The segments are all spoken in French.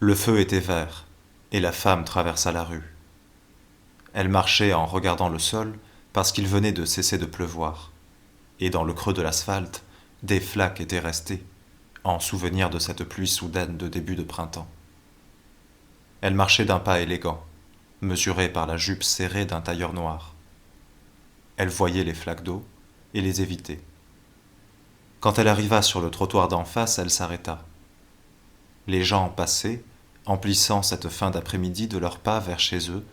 Le feu était vert, et la femme traversa la rue. Elle marchait en regardant le sol parce qu'il venait de cesser de pleuvoir, et dans le creux de l'asphalte, des flaques étaient restées, en souvenir de cette pluie soudaine de début de printemps. Elle marchait d'un pas élégant, mesuré par la jupe serrée d'un tailleur noir. Elle voyait les flaques d'eau et les évitait. Quand elle arriva sur le trottoir d'en face, elle s'arrêta. Les gens passaient, emplissant cette fin d'après-midi de leurs pas vers chez eux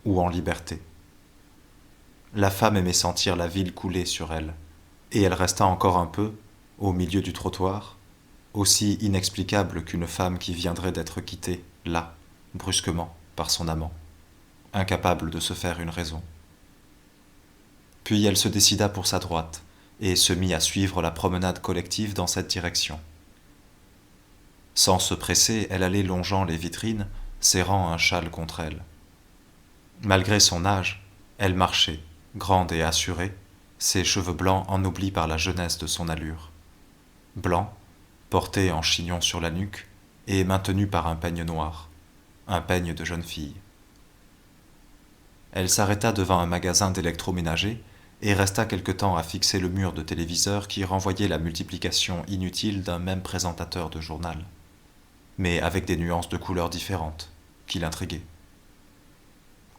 ou en liberté. La femme aimait sentir la ville couler sur elle, et elle resta encore un peu, au milieu du trottoir, aussi inexplicable qu'une femme qui viendrait d'être quittée, là, brusquement, par son amant, incapable de se faire une raison. Puis elle se décida pour sa droite, et se mit à suivre la promenade collective dans cette direction. Sans se presser, elle allait longeant les vitrines, serrant un châle contre elle. Malgré son âge, elle marchait, grande et assurée, ses cheveux blancs ennoblis par la jeunesse de son allure. Blancs, portés en chignon sur la nuque et maintenus par un peigne noir, un peigne de jeune fille. Elle s'arrêta devant un magasin d'électroménager et resta quelque temps à fixer le mur de téléviseur qui renvoyait la multiplication inutile d'un même présentateur de journal, mais avec des nuances de couleurs différentes, qui l'intriguaient.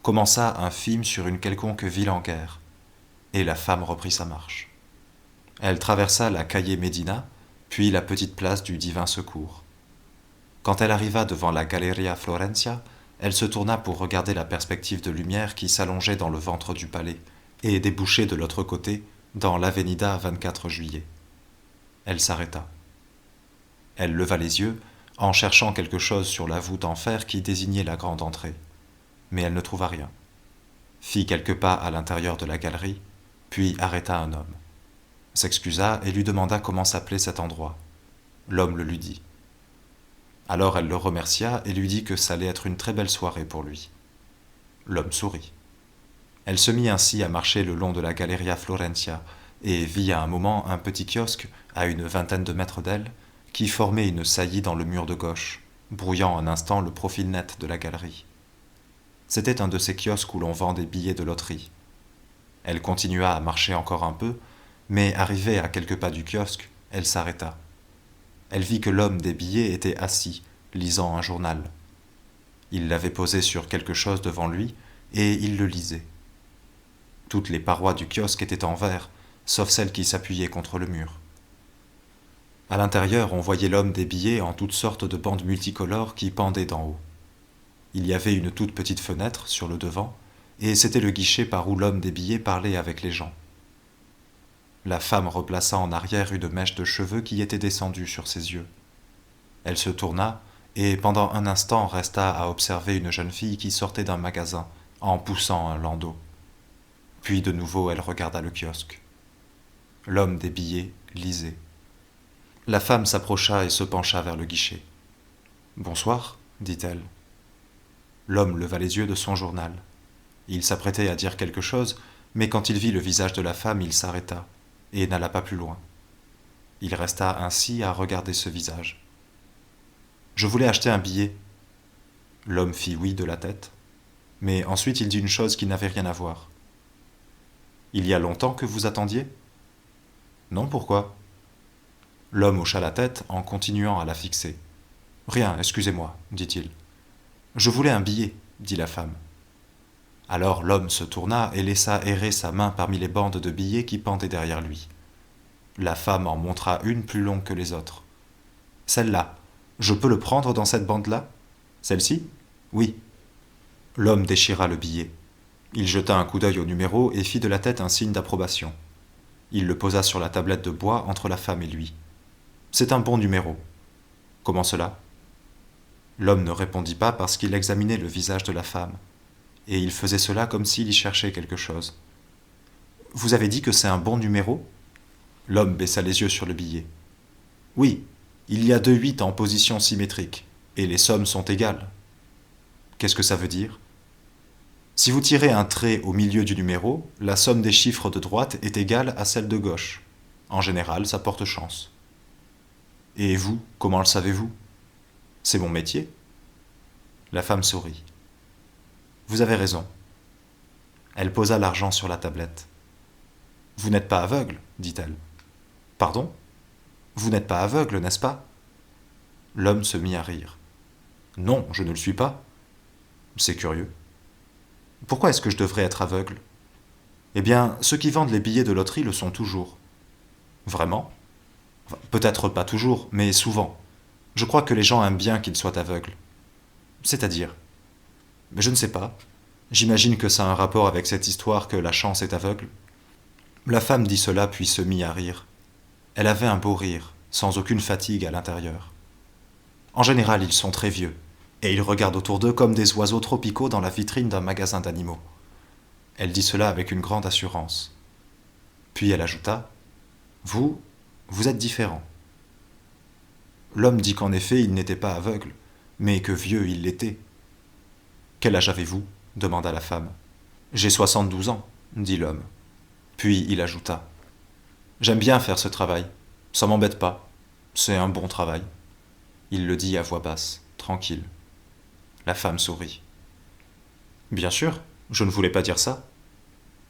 Commença un film sur une quelconque ville en guerre, et la femme reprit sa marche. Elle traversa la Calle Medina, puis la petite place du Divin Secours. Quand elle arriva devant la Galleria Florencia, elle se tourna pour regarder la perspective de lumière qui s'allongeait dans le ventre du palais et débouchait de l'autre côté dans l'Avenida 24 juillet. Elle s'arrêta. Elle leva les yeux en cherchant quelque chose sur la voûte en fer qui désignait la grande entrée. Mais elle ne trouva rien. Fit quelques pas à l'intérieur de la galerie, puis arrêta un homme. S'excusa et lui demanda comment s'appelait cet endroit. L'homme le lui dit. Alors elle le remercia et lui dit que ça allait être une très belle soirée pour lui. L'homme sourit. Elle se mit ainsi à marcher le long de la Galleria Florencia et vit à un moment un petit kiosque à une vingtaine de mètres d'elle qui formait une saillie dans le mur de gauche, brouillant un instant le profil net de la galerie. C'était un de ces kiosques où l'on vend des billets de loterie. Elle continua à marcher encore un peu, mais arrivée à quelques pas du kiosque, elle s'arrêta. Elle vit que l'homme des billets était assis, lisant un journal. Il l'avait posé sur quelque chose devant lui, et il le lisait. Toutes les parois du kiosque étaient en verre, sauf celle qui s'appuyait contre le mur. À l'intérieur, on voyait l'homme des billets en toutes sortes de bandes multicolores qui pendaient d'en haut. Il y avait une toute petite fenêtre sur le devant, et c'était le guichet par où l'homme des billets parlait avec les gens. La femme replaça en arrière une mèche de cheveux qui était descendue sur ses yeux. Elle se tourna, et pendant un instant resta à observer une jeune fille qui sortait d'un magasin, en poussant un landau. Puis de nouveau elle regarda le kiosque. L'homme des billets lisait. La femme s'approcha et se pencha vers le guichet. « Bonsoir, dit-elle. » L'homme leva les yeux de son journal. Il s'apprêtait à dire quelque chose, mais quand il vit le visage de la femme, il s'arrêta et n'alla pas plus loin. Il resta ainsi à regarder ce visage. « Je voulais acheter un billet. » L'homme fit oui de la tête, mais ensuite il dit une chose qui n'avait rien à voir. « Il y a longtemps que vous attendiez ?»« Non, pourquoi ?» L'homme hocha la tête en continuant à la fixer. « Rien, excusez-moi, dit-il. »« Je voulais un billet, dit la femme. » Alors l'homme se tourna et laissa errer sa main parmi les bandes de billets qui pendaient derrière lui. La femme en montra une plus longue que les autres. « Celle-là, je peux le prendre dans cette bande-là ? Celle-ci ? Oui. » L'homme déchira le billet. Il jeta un coup d'œil au numéro et fit de la tête un signe d'approbation. Il le posa sur la tablette de bois entre la femme et lui. « C'est un bon numéro. »« Comment cela ?» L'homme ne répondit pas parce qu'il examinait le visage de la femme, et il faisait cela comme s'il y cherchait quelque chose. « Vous avez dit que c'est un bon numéro ?» L'homme baissa les yeux sur le billet. « Oui, il y a 2 8 en position symétrique, et les sommes sont égales. »« Qu'est-ce que ça veut dire ?»« Si vous tirez un trait au milieu du numéro, la somme des chiffres de droite est égale à celle de gauche. En général, ça porte chance. »« Et vous, comment le savez-vous ? » « C'est mon métier. La femme sourit. Vous avez raison. Elle posa l'argent sur la tablette. Vous n'êtes pas aveugle, dit-elle. Pardon? Vous n'êtes pas aveugle, n'est-ce pas? L'homme se mit à rire. Non, je ne le suis pas. C'est curieux. Pourquoi est-ce que je devrais être aveugle? Eh bien, ceux qui vendent les billets de loterie le sont toujours. Vraiment? Enfin, peut-être pas toujours, mais souvent. Je crois que les gens aiment bien qu'ils soient aveugles. C'est-à-dire? Mais je ne sais pas. J'imagine que ça a un rapport avec cette histoire que la chance est aveugle. La femme dit cela puis se mit à rire. Elle avait un beau rire, sans aucune fatigue à l'intérieur. En général, ils sont très vieux, et ils regardent autour d'eux comme des oiseaux tropicaux dans la vitrine d'un magasin d'animaux. Elle dit cela avec une grande assurance. Puis elle ajouta, « vous êtes différent. » L'homme dit qu'en effet, il n'était pas aveugle, mais que vieux il l'était. « Quel âge avez-vous » demanda la femme. « J'ai 72 ans, » dit l'homme. Puis il ajouta, « J'aime bien faire ce travail, ça m'embête pas, c'est un bon travail. » Il le dit à voix basse, tranquille. La femme sourit. « Bien sûr, je ne voulais pas dire ça.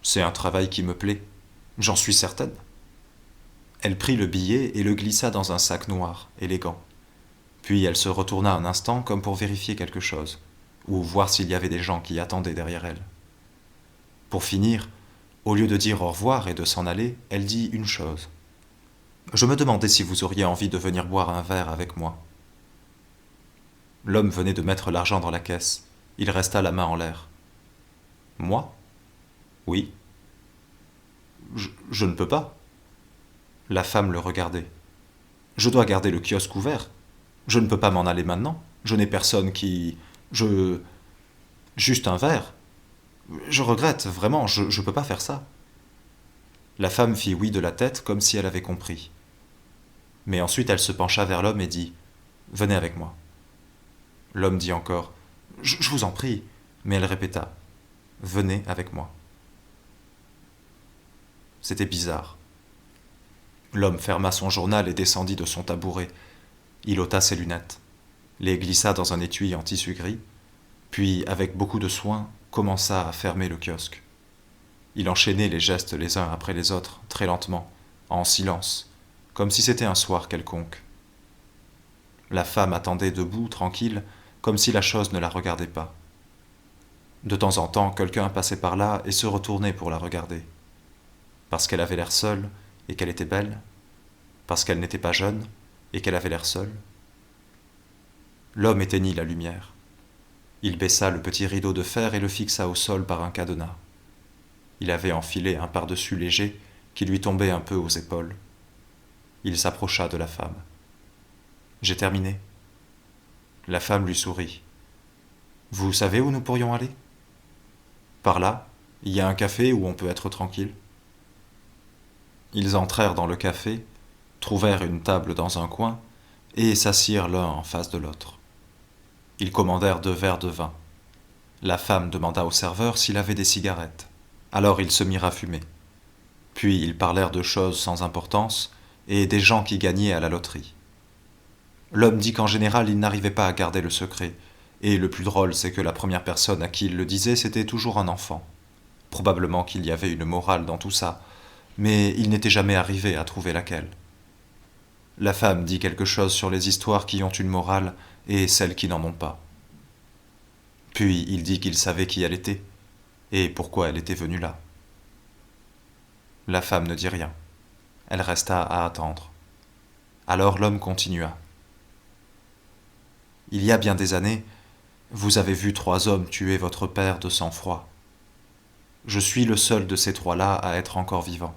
C'est un travail qui me plaît, j'en suis certaine. » Elle prit le billet et le glissa dans un sac noir, élégant. Puis elle se retourna un instant comme pour vérifier quelque chose, ou voir s'il y avait des gens qui attendaient derrière elle. Pour finir, au lieu de dire au revoir et de s'en aller, elle dit une chose. « Je me demandais si vous auriez envie de venir boire un verre avec moi. » L'homme venait de mettre l'argent dans la caisse. Il resta la main en l'air. « Moi ? Oui. »« Je ne peux pas. » La femme le regardait. « Je dois garder le kiosque ouvert. Je ne peux pas m'en aller maintenant. Je n'ai personne qui... Juste un verre. Je regrette, vraiment, je ne peux pas faire ça. » La femme fit oui de la tête comme si elle avait compris. Mais ensuite elle se pencha vers l'homme et dit « Venez avec moi. » L'homme dit encore « Je vous en prie. » Mais elle répéta « Venez avec moi. » C'était bizarre. L'homme ferma son journal et descendit de son tabouret. Il ôta ses lunettes, les glissa dans un étui en tissu gris, puis, avec beaucoup de soin, commença à fermer le kiosque. Il enchaînait les gestes les uns après les autres, très lentement, en silence, comme si c'était un soir quelconque. La femme attendait debout, tranquille, comme si la chose ne la regardait pas. De temps en temps, quelqu'un passait par là et se retournait pour la regarder. Parce qu'elle avait l'air seule et qu'elle était belle, parce qu'elle n'était pas jeune et qu'elle avait l'air seule. L'homme éteignit la lumière. Il baissa le petit rideau de fer et le fixa au sol par un cadenas. Il avait enfilé un pardessus léger qui lui tombait un peu aux épaules. Il s'approcha de la femme. « J'ai terminé. » La femme lui sourit. « Vous savez où nous pourrions aller ? » « Par là, il y a un café où on peut être tranquille. » Ils entrèrent dans le café, trouvèrent une table dans un coin et s'assirent l'un en face de l'autre. Ils commandèrent 2 verres de vin. La femme demanda au serveur s'il avait des cigarettes. Alors ils se mirent à fumer. Puis ils parlèrent de choses sans importance et des gens qui gagnaient à la loterie. L'homme dit qu'en général il n'arrivait pas à garder le secret, et le plus drôle c'est que la première personne à qui il le disait c'était toujours un enfant. Probablement qu'il y avait une morale dans tout ça, mais il n'était jamais arrivé à trouver laquelle. La femme dit quelque chose sur les histoires qui ont une morale et celles qui n'en ont pas. Puis il dit qu'il savait qui elle était, et pourquoi elle était venue là. La femme ne dit rien. Elle resta à attendre. Alors l'homme continua. « Il y a bien des années, vous avez vu 3 hommes tuer votre père de sang-froid. Je suis le seul de ces 3-là à être encore vivant. »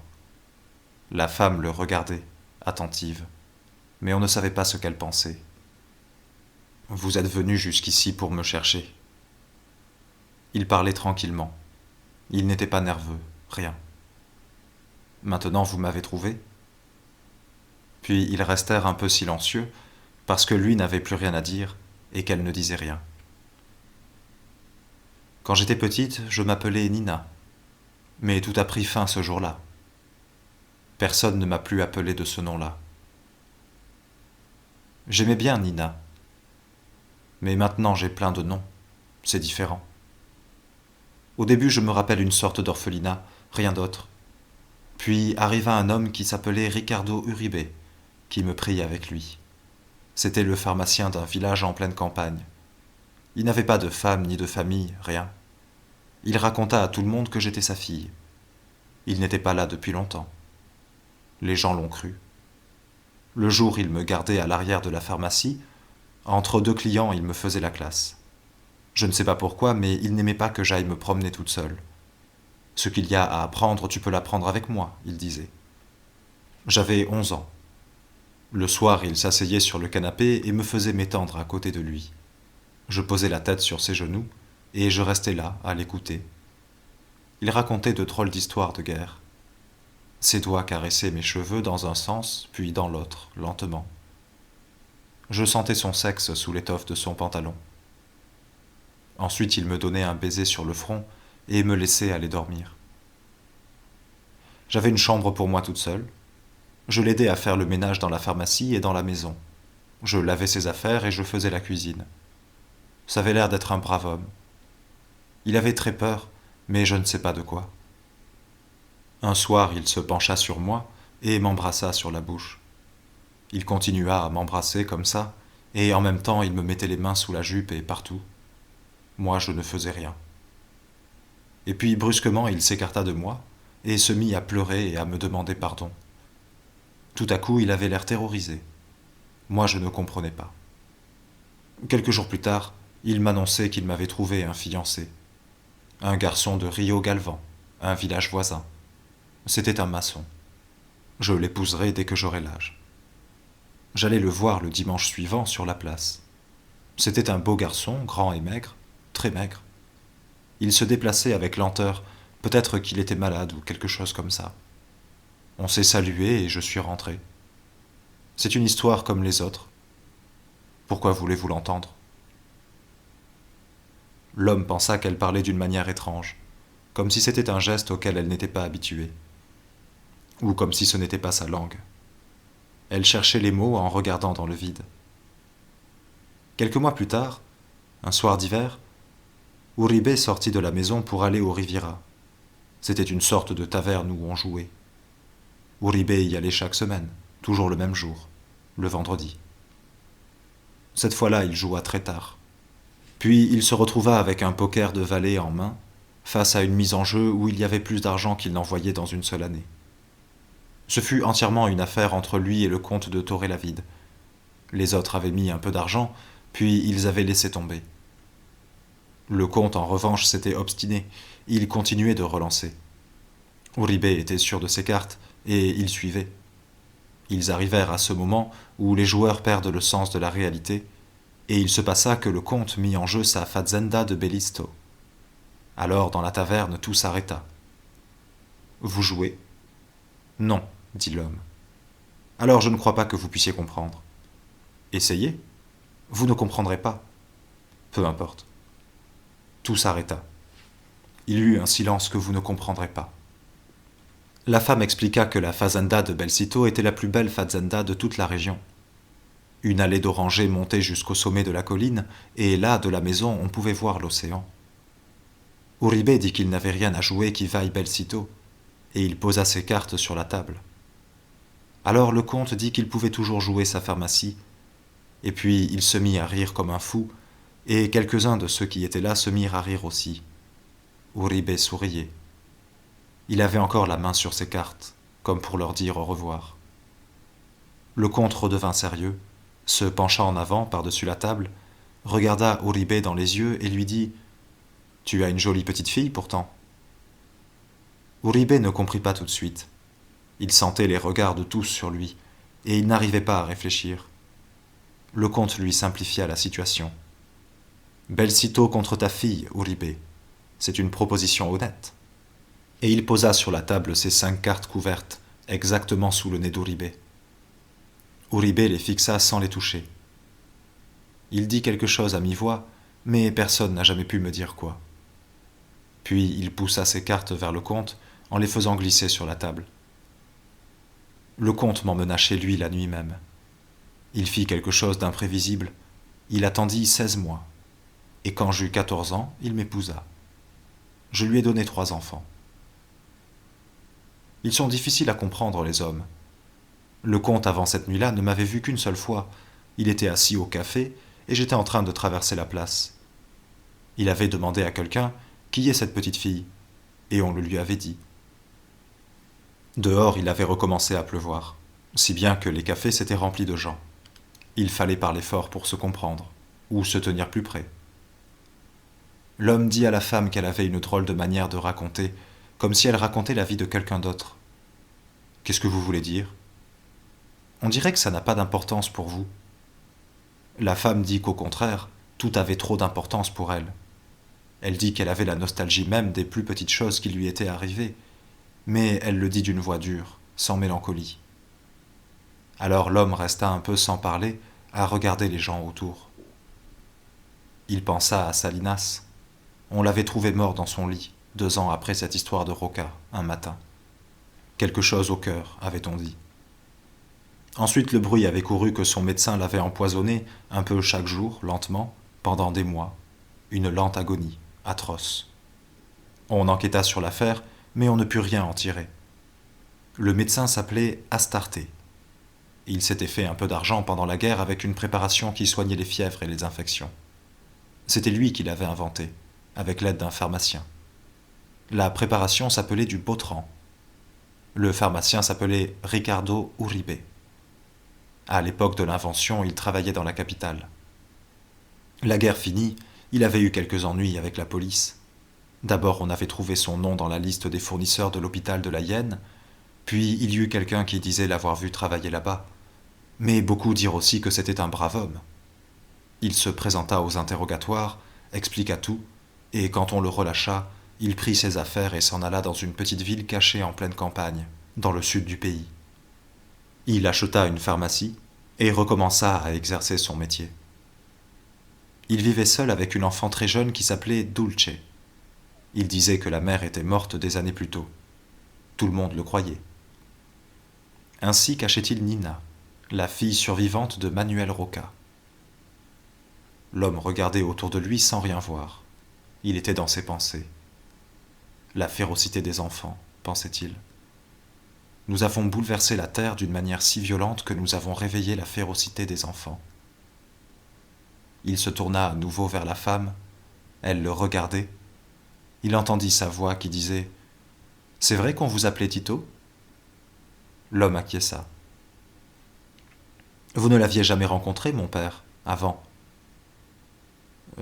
La femme le regardait, attentive, mais on ne savait pas ce qu'elle pensait. « Vous êtes venu jusqu'ici pour me chercher. » Il parlait tranquillement. Il n'était pas nerveux, rien. « Maintenant vous m'avez trouvé ?» Puis ils restèrent un peu silencieux, parce que lui n'avait plus rien à dire et qu'elle ne disait rien. « Quand j'étais petite, je m'appelais Nina, mais tout a pris fin ce jour-là. Personne ne m'a plus appelé de ce nom-là. J'aimais bien Nina, mais maintenant j'ai plein de noms, C'est différent. Au début, je me rappelle une sorte d'orphelinat, rien d'autre. Puis arriva un homme qui s'appelait Ricardo Uribe, qui me prit avec lui. C'était le pharmacien d'un village en pleine campagne. Il n'avait pas de femme ni de famille, rien. Il raconta à tout le monde que j'étais sa fille. Il n'était pas là depuis longtemps. Les gens l'ont cru. Le jour, il me gardait à l'arrière de la pharmacie. Entre deux clients, il me faisait la classe. Je ne sais pas pourquoi, mais il n'aimait pas que j'aille me promener toute seule. Ce qu'il y a à apprendre, tu peux l'apprendre avec moi, il disait. J'avais 11 ans. Le soir, il s'asseyait sur le canapé et me faisait m'étendre à côté de lui. Je posais la tête sur ses genoux et je restais là, à l'écouter. Il racontait de drôles d'histoires de guerre. Ses doigts caressaient mes cheveux dans un sens, puis dans l'autre, lentement. Je sentais son sexe sous l'étoffe de son pantalon. Ensuite, il me donnait un baiser sur le front et me laissait aller dormir. J'avais une chambre pour moi toute seule. Je l'aidais à faire le ménage dans la pharmacie et dans la maison. Je lavais ses affaires et je faisais la cuisine. Ça avait l'air d'être un brave homme. Il avait très peur, mais je ne sais pas de quoi. Un soir, il se pencha sur moi et m'embrassa sur la bouche. Il continua à m'embrasser comme ça, et en même temps il me mettait les mains sous la jupe et partout. Moi, je ne faisais rien. Et puis, brusquement, il s'écarta de moi et se mit à pleurer et à me demander pardon. Tout à coup, il avait l'air terrorisé. Moi, je ne comprenais pas. Quelques jours plus tard, il m'annonçait qu'il m'avait trouvé un fiancé. Un garçon de Rio Galvan, un village voisin. C'était un maçon. Je l'épouserai dès que j'aurai l'âge. J'allais le voir le dimanche suivant sur la place. C'était un beau garçon, grand et maigre, très maigre. Il se déplaçait avec lenteur, peut-être qu'il était malade ou quelque chose comme ça. On s'est salué et je suis rentré. C'est une histoire comme les autres. Pourquoi voulez-vous l'entendre ? L'homme pensa qu'elle parlait d'une manière étrange, comme si c'était un geste auquel elle n'était pas habituée, ou comme si ce n'était pas sa langue. Elle cherchait les mots en regardant dans le vide. Quelques mois plus tard, un soir d'hiver, Uribe sortit de la maison pour aller au Riviera. C'était une sorte de taverne où on jouait. Uribe y allait chaque semaine, toujours le même jour, le vendredi. Cette fois-là, il joua très tard. Puis il se retrouva avec un poker de valet en main, face à une mise en jeu où il y avait plus d'argent qu'il n'en voyait dans une seule année. Ce fut entièrement une affaire entre lui et le comte de Torrelavide. Les autres avaient mis un peu d'argent, puis ils avaient laissé tomber. Le comte, en revanche, s'était obstiné. Il continuait de relancer. Uribe était sûr de ses cartes, et il suivait. Ils arrivèrent à ce moment où les joueurs perdent le sens de la réalité, et il se passa que le comte mit en jeu sa fazenda de Bellisto. Alors, dans la taverne, tout s'arrêta. « Vous jouez ?»« Non, dit l'homme. Alors je ne crois pas que vous puissiez comprendre. Essayez. Vous ne comprendrez pas. Peu importe. Tout s'arrêta. Il y eut un silence que vous ne comprendrez pas. La femme expliqua que la fazenda de Belcito était la plus belle fazenda de toute la région. Une allée d'orangers montait jusqu'au sommet de la colline, et là, de la maison, on pouvait voir l'océan. Uribe dit qu'il n'avait rien à jouer qui vaille Belcito, et il posa ses cartes sur la table. Alors le comte dit qu'il pouvait toujours jouer sa pharmacie, et puis il se mit à rire comme un fou, et quelques-uns de ceux qui étaient là se mirent à rire aussi. Uribe souriait. Il avait encore la main sur ses cartes, comme pour leur dire au revoir. Le comte redevint sérieux, se pencha en avant par-dessus la table, regarda Uribe dans les yeux et lui dit « Tu as une jolie petite fille pourtant. » Uribe ne comprit pas tout de suite. Il sentait les regards de tous sur lui, et il n'arrivait pas à réfléchir. Le comte lui simplifia la situation. « Belcito contre ta fille, Uribe. C'est une proposition honnête. » Et il posa sur la table ses 5 cartes couvertes, exactement sous le nez d'Uribe. Uribe les fixa sans les toucher. Il dit quelque chose à mi-voix, mais personne n'a jamais pu me dire quoi. Puis il poussa ses cartes vers le comte en les faisant glisser sur la table. Le comte m'emmena chez lui la nuit même. Il fit quelque chose d'imprévisible. Il attendit 16 mois. et quand j'eus 14 ans, il m'épousa. Je lui ai donné 3 enfants. Ils sont difficiles à comprendre, les hommes. Le comte, avant cette nuit-là, ne m'avait vu qu'une seule fois. Il était assis au café, et j'étais en train de traverser la place. Il avait demandé à quelqu'un qui est cette petite fille, et on le lui avait dit. Dehors, il avait recommencé à pleuvoir, si bien que les cafés s'étaient remplis de gens. Il fallait parler fort pour se comprendre, ou se tenir plus près. L'homme dit à la femme qu'elle avait une drôle de manière de raconter, comme si elle racontait la vie de quelqu'un d'autre. Qu'est-ce que vous voulez dire ? On dirait que ça n'a pas d'importance pour vous. La femme dit qu'au contraire, tout avait trop d'importance pour elle. Elle dit qu'elle avait la nostalgie même des plus petites choses qui lui étaient arrivées, mais elle le dit d'une voix dure, sans mélancolie. Alors l'homme resta un peu sans parler, à regarder les gens autour. Il pensa à Salinas. On l'avait trouvé mort dans son lit, 2 ans après cette histoire de Roca, un matin. Quelque chose au cœur, avait-on dit. Ensuite, le bruit avait couru que son médecin l'avait empoisonné, un peu chaque jour, lentement, pendant des mois. Une lente agonie, atroce. On enquêta sur l'affaire, mais on ne put rien en tirer. Le médecin s'appelait Astarté. Il s'était fait un peu d'argent pendant la guerre avec une préparation qui soignait les fièvres et les infections. C'était lui qui l'avait inventé, avec l'aide d'un pharmacien. La préparation s'appelait du Botran. Le pharmacien s'appelait Ricardo Uribe. À l'époque de l'invention, il travaillait dans la capitale. La guerre finie, il avait eu quelques ennuis avec la police. D'abord, on avait trouvé son nom dans la liste des fournisseurs de l'hôpital de la Hyène, puis il y eut quelqu'un qui disait l'avoir vu travailler là-bas. Mais beaucoup dirent aussi que c'était un brave homme. Il se présenta aux interrogatoires, expliqua tout, et quand on le relâcha, il prit ses affaires et s'en alla dans une petite ville cachée en pleine campagne, dans le sud du pays. Il acheta une pharmacie et recommença à exercer son métier. Il vivait seul avec une enfant très jeune qui s'appelait Dulce. Il disait que la mère était morte des années plus tôt. Tout le monde le croyait. Ainsi cachait-il Nina, la fille survivante de Manuel Roca. L'homme regardait autour de lui sans rien voir. Il était dans ses pensées. La férocité des enfants, pensait-il. Nous avons bouleversé la terre d'une manière si violente que nous avons réveillé la férocité des enfants. Il se tourna à nouveau vers la femme. Elle le regardait. Il entendit sa voix qui disait « C'est vrai qu'on vous appelait Tito ?» L'homme acquiesça. « Vous ne l'aviez jamais rencontré, mon père, avant ?»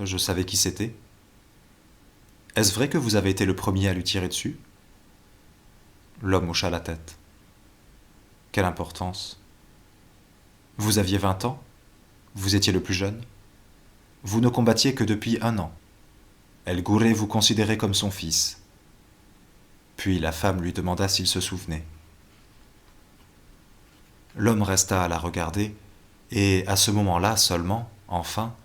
Je savais qui c'était. « Est-ce vrai que vous avez été le premier à lui tirer dessus ?» L'homme hocha la tête. « Quelle importance. Vous aviez 20 ans. Vous étiez le plus jeune. Vous ne combattiez que depuis 1 an. El Gouré vous considérait comme son fils. » Puis la femme lui demanda s'il se souvenait. L'homme resta à la regarder, et à ce moment-là seulement, enfin,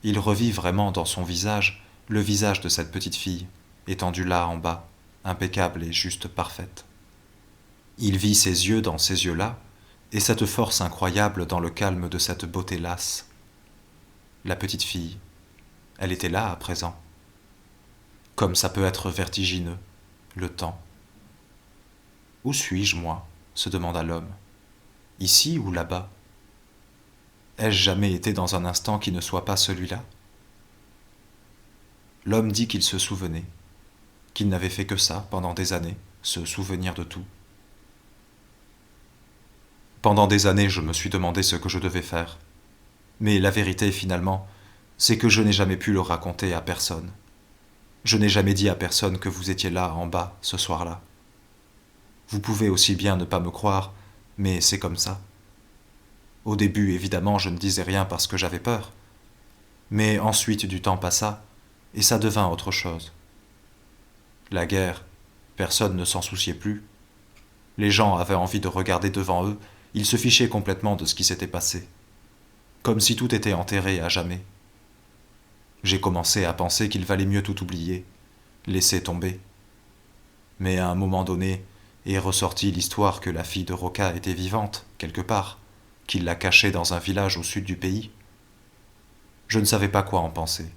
il revit vraiment dans son visage le visage de cette petite fille, étendue là en bas, impeccable et juste parfaite. Il vit ses yeux dans ces yeux-là, et cette force incroyable dans le calme de cette beauté lasse. La petite fille, elle était là à présent. Comme ça peut être vertigineux, le temps. « Où suis-je, moi ?» se demanda l'homme. « Ici ou là-bas ? Ai-je jamais été dans un instant qui ne soit pas celui-là ?» L'homme dit qu'il se souvenait, qu'il n'avait fait que ça pendant des années, se souvenir de tout. Pendant des années, je me suis demandé ce que je devais faire. Mais la vérité, finalement, c'est que je n'ai jamais pu le raconter à personne. Je n'ai jamais dit à personne que vous étiez là, en bas, ce soir-là. Vous pouvez aussi bien ne pas me croire, mais c'est comme ça. Au début, évidemment, je ne disais rien parce que j'avais peur. Mais ensuite, du temps passa, et ça devint autre chose. La guerre, personne ne s'en souciait plus. Les gens avaient envie de regarder devant eux, ils se fichaient complètement de ce qui s'était passé. Comme si tout était enterré à jamais. J'ai commencé à penser qu'il valait mieux tout oublier, laisser tomber. Mais à un moment donné, est ressortie l'histoire que la fille de Roca était vivante, quelque part, qu'il la cachait dans un village au sud du pays. Je ne savais pas quoi en penser.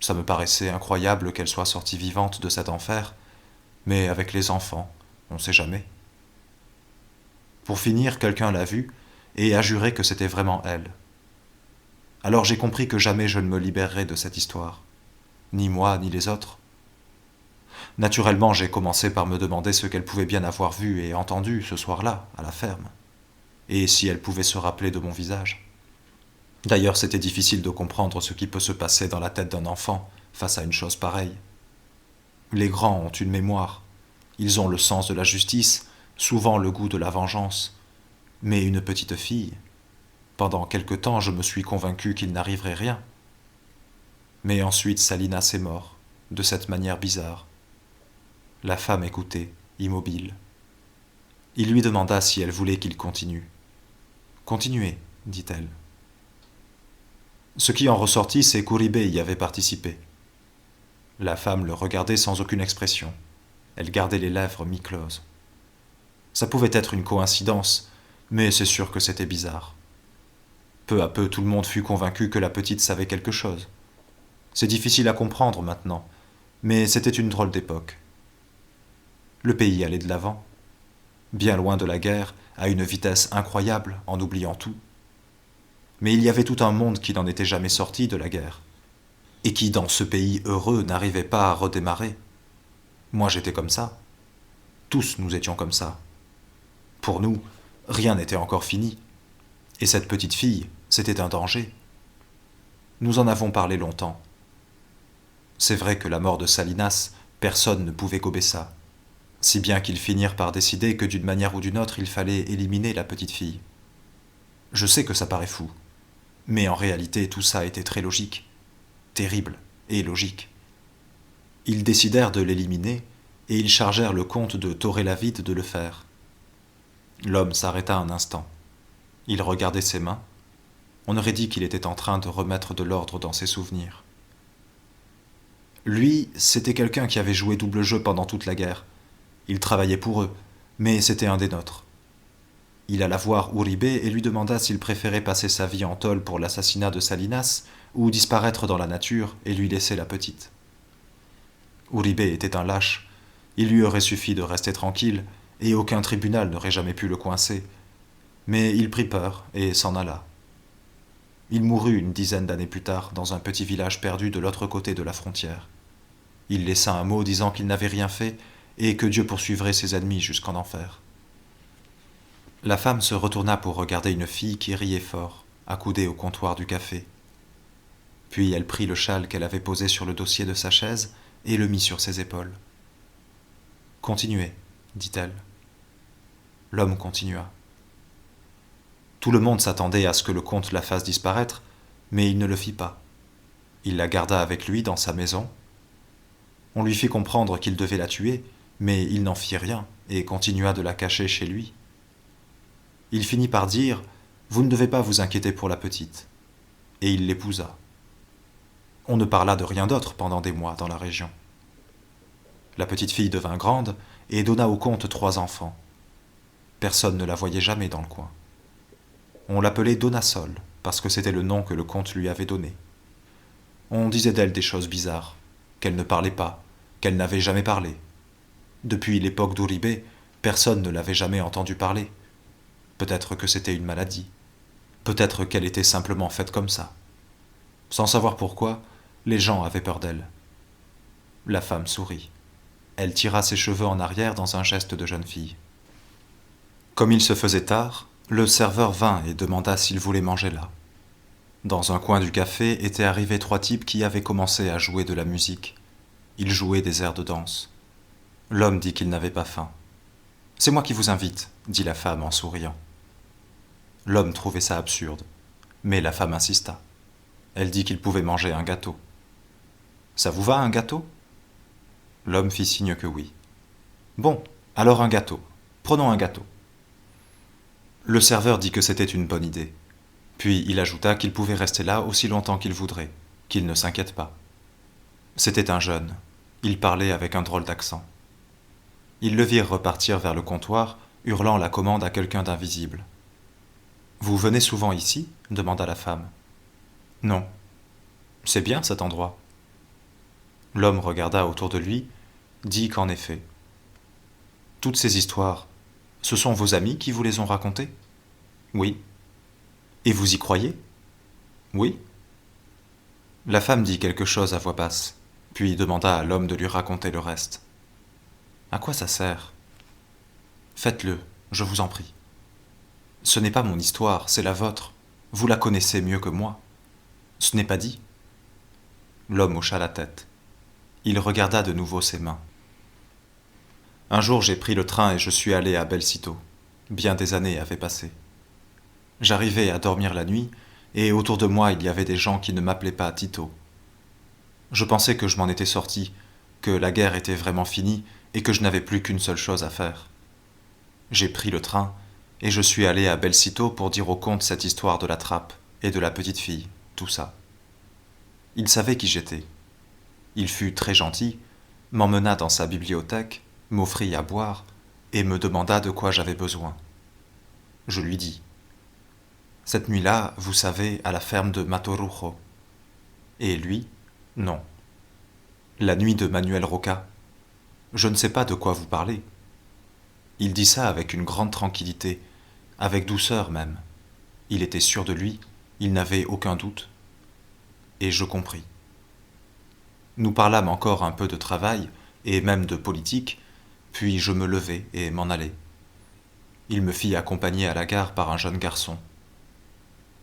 Ça me paraissait incroyable qu'elle soit sortie vivante de cet enfer, mais avec les enfants, on ne sait jamais. Pour finir, quelqu'un l'a vue et a juré que c'était vraiment elle. Alors j'ai compris que jamais je ne me libérerai de cette histoire, ni moi, ni les autres. Naturellement, j'ai commencé par me demander ce qu'elle pouvait bien avoir vu et entendu ce soir-là, à la ferme, et si elle pouvait se rappeler de mon visage. D'ailleurs, c'était difficile de comprendre ce qui peut se passer dans la tête d'un enfant face à une chose pareille. Les grands ont une mémoire, ils ont le sens de la justice, souvent le goût de la vengeance, mais une petite fille, pendant quelque temps je me suis convaincu qu'il n'arriverait rien. Mais ensuite Salinas est mort, de cette manière bizarre. La femme écoutait, immobile. Il lui demanda si elle voulait qu'il continue. Continuez, dit-elle. Ce qui en ressortit, c'est qu'Uribe y avait participé. La femme le regardait sans aucune expression. Elle gardait les lèvres mi-closes. Ça pouvait être une coïncidence, mais c'est sûr que c'était bizarre. Peu à peu, tout le monde fut convaincu que la petite savait quelque chose. C'est difficile à comprendre maintenant, mais c'était une drôle d'époque. Le pays allait de l'avant, bien loin de la guerre, à une vitesse incroyable, en oubliant tout. Mais il y avait tout un monde qui n'en était jamais sorti de la guerre, et qui, dans ce pays heureux, n'arrivait pas à redémarrer. Moi, j'étais comme ça. Tous nous étions comme ça. Pour nous, rien n'était encore fini. Et cette petite fille, c'était un danger. Nous en avons parlé longtemps. C'est vrai que la mort de Salinas, personne ne pouvait gober ça, si bien qu'ils finirent par décider que d'une manière ou d'une autre, il fallait éliminer la petite fille. Je sais que ça paraît fou, mais en réalité, tout ça était très logique, terrible et logique. Ils décidèrent de l'éliminer, et ils chargèrent le comte de Torrelavit de le faire. L'homme s'arrêta un instant. Il regardait ses mains. On aurait dit qu'il était en train de remettre de l'ordre dans ses souvenirs. Lui, c'était quelqu'un qui avait joué double jeu pendant toute la guerre. Il travaillait pour eux, mais c'était un des nôtres. Il alla voir Uribe et lui demanda s'il préférait passer sa vie en tôle pour l'assassinat de Salinas ou disparaître dans la nature et lui laisser la petite. Uribe était un lâche. Il lui aurait suffi de rester tranquille et aucun tribunal n'aurait jamais pu le coincer. Mais il prit peur et s'en alla. Il mourut une dizaine d'années plus tard dans un petit village perdu de l'autre côté de la frontière. Il laissa un mot disant qu'il n'avait rien fait et que Dieu poursuivrait ses ennemis jusqu'en enfer. La femme se retourna pour regarder une fille qui riait fort, accoudée au comptoir du café. Puis elle prit le châle qu'elle avait posé sur le dossier de sa chaise et le mit sur ses épaules. « Continuez, dit-elle. » L'homme continua. Tout le monde s'attendait à ce que le comte la fasse disparaître, mais il ne le fit pas. Il la garda avec lui dans sa maison. On lui fit comprendre qu'il devait la tuer, mais il n'en fit rien et continua de la cacher chez lui. Il finit par dire « Vous ne devez pas vous inquiéter pour la petite », et il l'épousa. On ne parla de rien d'autre pendant des mois dans la région. La petite fille devint grande et donna au comte 3 enfants. Personne ne la voyait jamais dans le coin. On l'appelait Dona Sol, parce que c'était le nom que le comte lui avait donné. On disait d'elle des choses bizarres, qu'elle ne parlait pas, qu'elle n'avait jamais parlé. Depuis l'époque d'Uribe, personne ne l'avait jamais entendu parler. Peut-être que c'était une maladie. Peut-être qu'elle était simplement faite comme ça. Sans savoir pourquoi, les gens avaient peur d'elle. La femme sourit. Elle tira ses cheveux en arrière dans un geste de jeune fille. Comme il se faisait tard, le serveur vint et demanda s'il voulait manger là. Dans un coin du café étaient arrivés 3 types qui avaient commencé à jouer de la musique. Ils jouaient des airs de danse. L'homme dit qu'il n'avait pas faim. « C'est moi qui vous invite, » dit la femme en souriant. L'homme trouvait ça absurde, mais la femme insista. Elle dit qu'il pouvait manger un gâteau. « Ça vous va un gâteau ?» L'homme fit signe que oui. « Bon, alors un gâteau. Prenons un gâteau. » Le serveur dit que c'était une bonne idée. Puis il ajouta qu'il pouvait rester là aussi longtemps qu'il voudrait, qu'il ne s'inquiète pas. C'était un jeune. Il parlait avec un drôle d'accent. Ils le virent repartir vers le comptoir, hurlant la commande à quelqu'un d'invisible. « Vous venez souvent ici » demanda la femme. « Non. »« C'est bien cet endroit. » L'homme regarda autour de lui, dit qu'en effet, toutes ces histoires, ce sont vos amis qui vous les ont racontées? Oui. Et vous y croyez? Oui. La femme dit quelque chose à voix basse, puis demanda à l'homme de lui raconter le reste. À quoi ça sert? Faites-le, je vous en prie. Ce n'est pas mon histoire, c'est la vôtre. Vous la connaissez mieux que moi. Ce n'est pas dit. L'homme hocha la tête. Il regarda de nouveau ses mains. Un jour j'ai pris le train et je suis allé à Belle-Cîteaux. Bien des années avaient passé. J'arrivais à dormir la nuit, et autour de moi il y avait des gens qui ne m'appelaient pas Tito. Je pensais que je m'en étais sorti, que la guerre était vraiment finie et que je n'avais plus qu'une seule chose à faire. J'ai pris le train et je suis allé à Belle-Cîteaux pour dire au comte cette histoire de la trappe et de la petite fille, tout ça. Il savait qui j'étais. Il fut très gentil, m'emmena dans sa bibliothèque, m'offrit à boire et me demanda de quoi j'avais besoin. Je lui dis: cette nuit-là, vous savez, à la ferme de Matorujo. Et lui, non. La nuit de Manuel Roca. Je ne sais pas de quoi vous parlez. Il dit ça avec une grande tranquillité, avec douceur même. Il était sûr de lui, il n'avait aucun doute. Et je compris. Nous parlâmes encore un peu de travail, et même de politique, puis je me levai et m'en allai. Il me fit accompagner à la gare par un jeune garçon.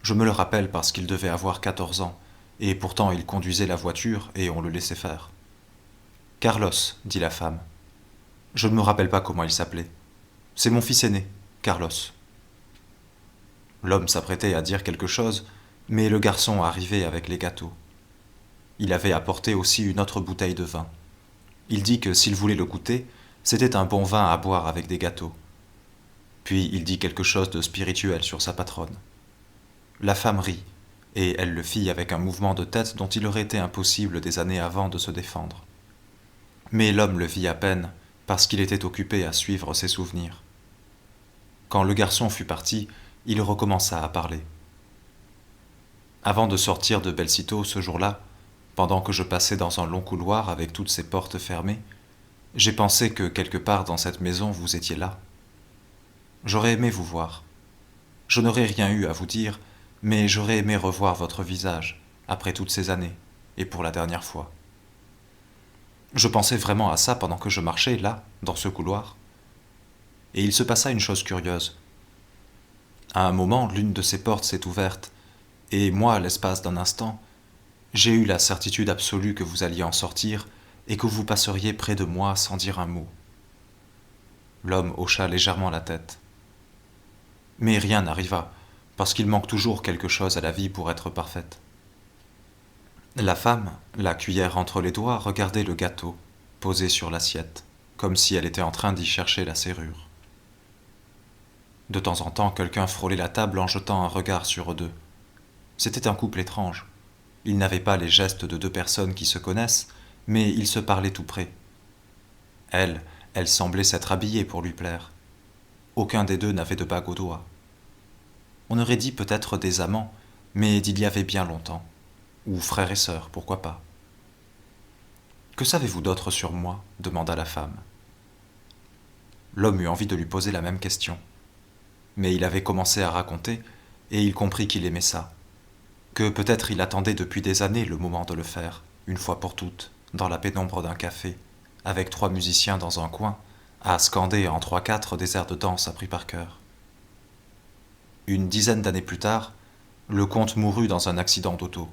Je me le rappelle parce qu'il devait avoir 14 ans, et pourtant il conduisait la voiture et on le laissait faire. Carlos, dit la femme. Je ne me rappelle pas comment il s'appelait. C'est mon fils aîné, Carlos. L'homme s'apprêtait à dire quelque chose, mais le garçon arrivait avec les gâteaux. Il avait apporté aussi une autre bouteille de vin. Il dit que s'il voulait le goûter, c'était un bon vin à boire avec des gâteaux. Puis il dit quelque chose de spirituel sur sa patronne. La femme rit, et elle le fit avec un mouvement de tête dont il aurait été impossible des années avant de se défendre. Mais l'homme le vit à peine, parce qu'il était occupé à suivre ses souvenirs. Quand le garçon fut parti, il recommença à parler. Avant de sortir de Belle-Cîteaux ce jour-là, pendant que je passais dans un long couloir avec toutes ses portes fermées, j'ai pensé que quelque part dans cette maison vous étiez là. J'aurais aimé vous voir. Je n'aurais rien eu à vous dire, mais j'aurais aimé revoir votre visage, après toutes ces années, et pour la dernière fois. Je pensais vraiment à ça pendant que je marchais, là, dans ce couloir. Et il se passa une chose curieuse. À un moment, l'une de ces portes s'est ouverte, et moi, à l'espace d'un instant, j'ai eu la certitude absolue que vous alliez en sortir et que vous passeriez près de moi sans dire un mot. L'homme hocha légèrement la tête. Mais rien n'arriva, parce qu'il manque toujours quelque chose à la vie pour être parfaite. La femme, la cuillère entre les doigts, regardait le gâteau, posé sur l'assiette, comme si elle était en train d'y chercher la serrure. De temps en temps, quelqu'un frôlait la table en jetant un regard sur eux deux. C'était un couple étrange. Ils n'avaient pas les gestes de deux personnes qui se connaissent, mais ils se parlaient tout près. Elle semblait s'être habillée pour lui plaire. Aucun des deux n'avait de bague au doigt. On aurait dit peut-être des amants, mais d'il y avait bien longtemps. Ou frères et sœurs, pourquoi pas. Que savez-vous d'autre sur moi? Demanda la femme. L'homme eut envie de lui poser la même question. Mais il avait commencé à raconter, et il comprit qu'il aimait ça. Que peut-être il attendait depuis des années le moment de le faire, une fois pour toutes, dans la pénombre d'un café, avec 3 musiciens dans un coin, à scander en 3-4 des airs de danse appris par cœur. Une dizaine d'années plus tard, le comte mourut dans un accident d'auto.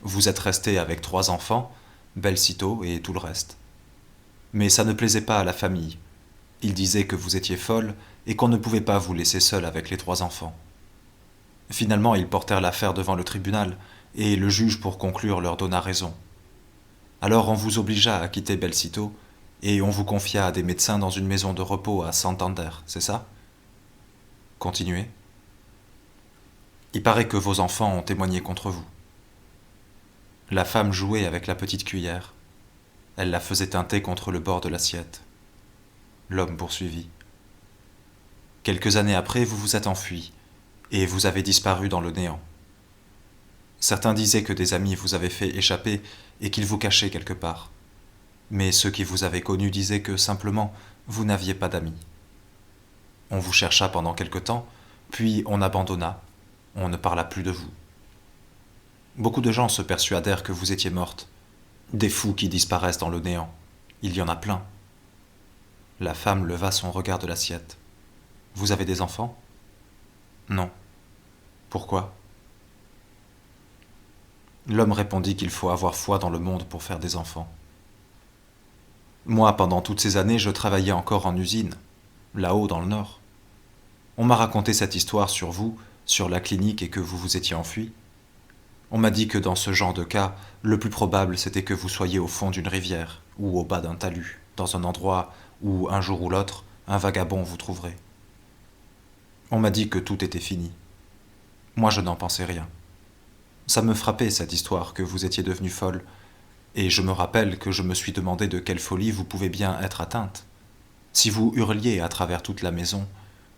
Vous êtes resté avec 3 enfants, Belle-Cîteaux et tout le reste. Mais ça ne plaisait pas à la famille. Ils disaient que vous étiez folle et qu'on ne pouvait pas vous laisser seule avec les 3 enfants. Finalement, ils portèrent l'affaire devant le tribunal, et le juge, pour conclure, leur donna raison. Alors on vous obligea à quitter Belle-Cîteaux, et on vous confia à des médecins dans une maison de repos à Santander, c'est ça? Continuez. Il paraît que vos enfants ont témoigné contre vous. La femme jouait avec la petite cuillère. Elle la faisait teinter contre le bord de l'assiette. L'homme poursuivit. Quelques années après, vous vous êtes enfui, et vous avez disparu dans le néant. Certains disaient que des amis vous avaient fait échapper et qu'il vous cachait quelque part. Mais ceux qui vous avaient connu disaient que simplement vous n'aviez pas d'amis. On vous chercha pendant quelque temps, puis on abandonna, on ne parla plus de vous. Beaucoup de gens se persuadèrent que vous étiez morte. Des fous qui disparaissent dans le néant. Il y en a plein. La femme leva son regard de l'assiette. Vous avez des enfants ? Non. Pourquoi ? L'homme répondit qu'il faut avoir foi dans le monde pour faire des enfants. Moi, pendant toutes ces années, je travaillais encore en usine, là-haut dans le nord. On m'a raconté cette histoire sur vous, sur la clinique et que vous vous étiez enfui. On m'a dit que dans ce genre de cas, le plus probable c'était que vous soyez au fond d'une rivière ou au bas d'un talus, dans un endroit où, un jour ou l'autre, un vagabond vous trouverait. On m'a dit que tout était fini. Moi, je n'en pensais rien. Ça me frappait, cette histoire, que vous étiez devenue folle, et je me rappelle que je me suis demandé de quelle folie vous pouvez bien être atteinte. Si vous hurliez à travers toute la maison,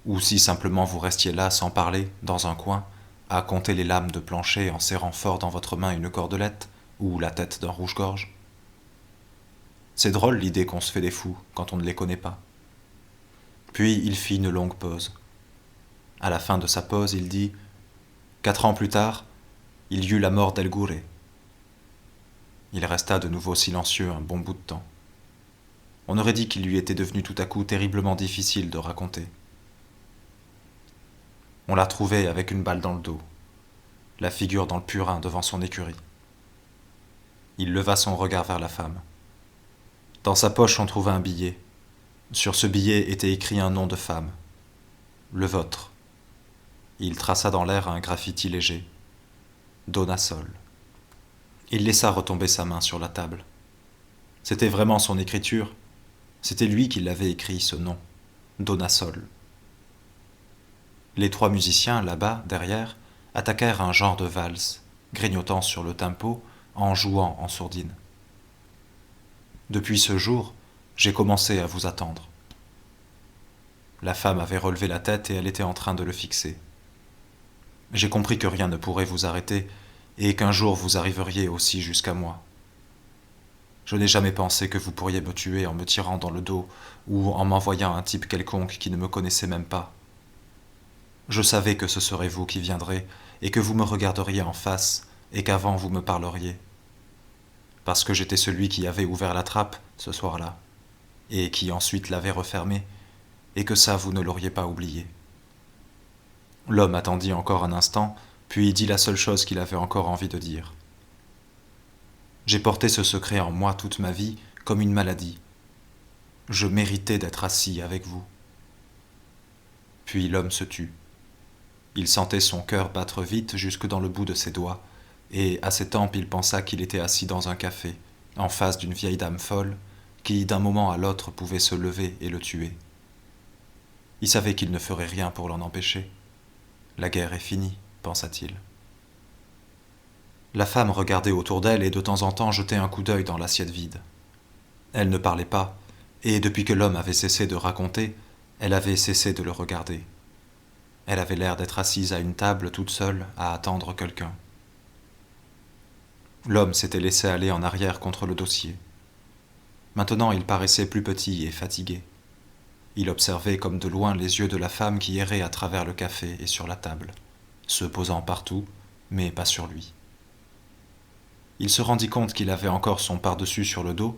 ou si simplement vous restiez là sans parler, dans un coin, à compter les lames de plancher en serrant fort dans votre main une cordelette, ou la tête d'un rouge-gorge. C'est drôle l'idée qu'on se fait des fous quand on ne les connaît pas. Puis il fit une longue pause. À la fin de sa pause, il dit « 4 ans plus tard, il y eut la mort d'El Gouré. » Il resta de nouveau silencieux un bon bout de temps. On aurait dit qu'il lui était devenu tout à coup terriblement difficile de raconter. On l'a trouvé avec une balle dans le dos, la figure dans le purin devant son écurie. Il leva son regard vers la femme. Dans sa poche, on trouva un billet. Sur ce billet était écrit un nom de femme. Le vôtre. Il traça dans l'air un graffiti léger. Donna Sol. Il laissa retomber sa main sur la table. C'était vraiment son écriture. C'était lui qui l'avait écrit, ce nom. Donna Sol. Les 3 musiciens, là-bas, derrière, attaquèrent un genre de valse, grignotant sur le tempo, en jouant en sourdine. Depuis ce jour, j'ai commencé à vous attendre. La femme avait relevé la tête et elle était en train de le fixer. J'ai compris que rien ne pourrait vous arrêter et qu'un jour vous arriveriez aussi jusqu'à moi. Je n'ai jamais pensé que vous pourriez me tuer en me tirant dans le dos ou en m'envoyant un type quelconque qui ne me connaissait même pas. Je savais que ce serait vous qui viendrez et que vous me regarderiez en face et qu'avant vous me parleriez. Parce que j'étais celui qui avait ouvert la trappe ce soir-là et qui ensuite l'avait refermée et que ça vous ne l'auriez pas oublié. L'homme attendit encore un instant, puis dit la seule chose qu'il avait encore envie de dire. J'ai porté ce secret en moi toute ma vie comme une maladie. Je méritais d'être assis avec vous. Puis l'homme se tut. Il sentait son cœur battre vite jusque dans le bout de ses doigts, et à ses tempes il pensa qu'il était assis dans un café, en face d'une vieille dame folle, qui d'un moment à l'autre pouvait se lever et le tuer. Il savait qu'il ne ferait rien pour l'en empêcher. La guerre est finie, pensa-t-il. La femme regardait autour d'elle et de temps en temps jetait un coup d'œil dans l'assiette vide. Elle ne parlait pas, et depuis que l'homme avait cessé de raconter, elle avait cessé de le regarder. Elle avait l'air d'être assise à une table toute seule à attendre quelqu'un. L'homme s'était laissé aller en arrière contre le dossier. Maintenant il paraissait plus petit et fatigué. Il observait comme de loin les yeux de la femme qui errait à travers le café et sur la table, se posant partout, mais pas sur lui. Il se rendit compte qu'il avait encore son pardessus sur le dos,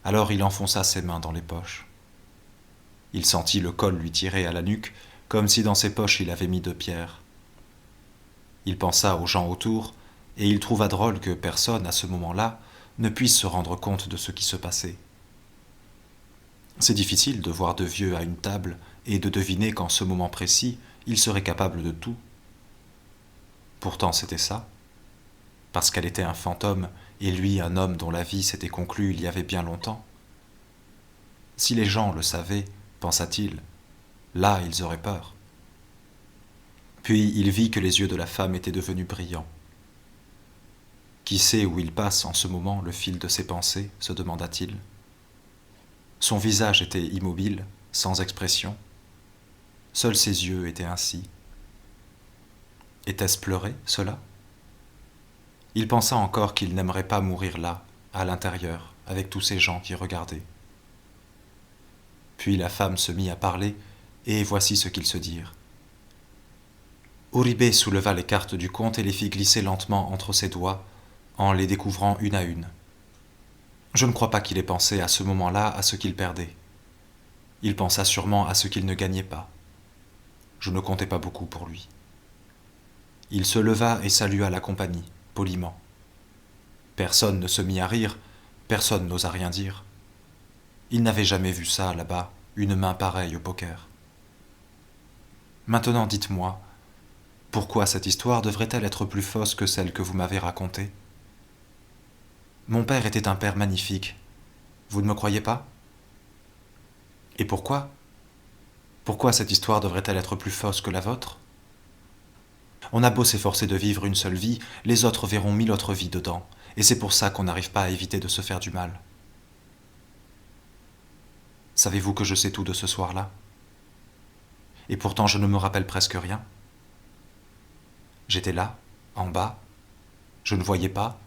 alors il enfonça ses mains dans les poches. Il sentit le col lui tirer à la nuque, comme si dans ses poches il avait mis 2 pierres. Il pensa aux gens autour, et il trouva drôle que personne, à ce moment-là, ne puisse se rendre compte de ce qui se passait. C'est difficile de voir 2 vieux à une table et de deviner qu'en ce moment précis, ils seraient capables de tout. Pourtant c'était ça, parce qu'elle était un fantôme et lui un homme dont la vie s'était conclue il y avait bien longtemps. Si les gens le savaient, pensa-t-il, là ils auraient peur. Puis il vit que les yeux de la femme étaient devenus brillants. Qui sait où il passe en ce moment le fil de ses pensées, se demanda-t-il. Son visage était immobile, sans expression. Seuls ses yeux étaient ainsi. Était-ce pleurer, cela ? Il pensa encore qu'il n'aimerait pas mourir là, à l'intérieur, avec tous ces gens qui regardaient. Puis la femme se mit à parler, et voici ce qu'ils se dirent. Uribe souleva les cartes du comte et les fit glisser lentement entre ses doigts, en les découvrant une à une. Je ne crois pas qu'il ait pensé à ce moment-là à ce qu'il perdait. Il pensa sûrement à ce qu'il ne gagnait pas. Je ne comptais pas beaucoup pour lui. Il se leva et salua la compagnie, poliment. Personne ne se mit à rire, personne n'osa rien dire. Il n'avait jamais vu ça, là-bas, une main pareille au poker. Maintenant, dites-moi, pourquoi cette histoire devrait-elle être plus fausse que celle que vous m'avez racontée? Mon père était un père magnifique. Vous ne me croyez pas? Et pourquoi? Pourquoi cette histoire devrait-elle être plus fausse que la vôtre? On a beau s'efforcer de vivre une seule vie, les autres verront 1000 autres vies dedans, et c'est pour ça qu'on n'arrive pas à éviter de se faire du mal. Savez-vous que je sais tout de ce soir-là? Et pourtant je ne me rappelle presque rien. J'étais là, en bas, je ne voyais pas,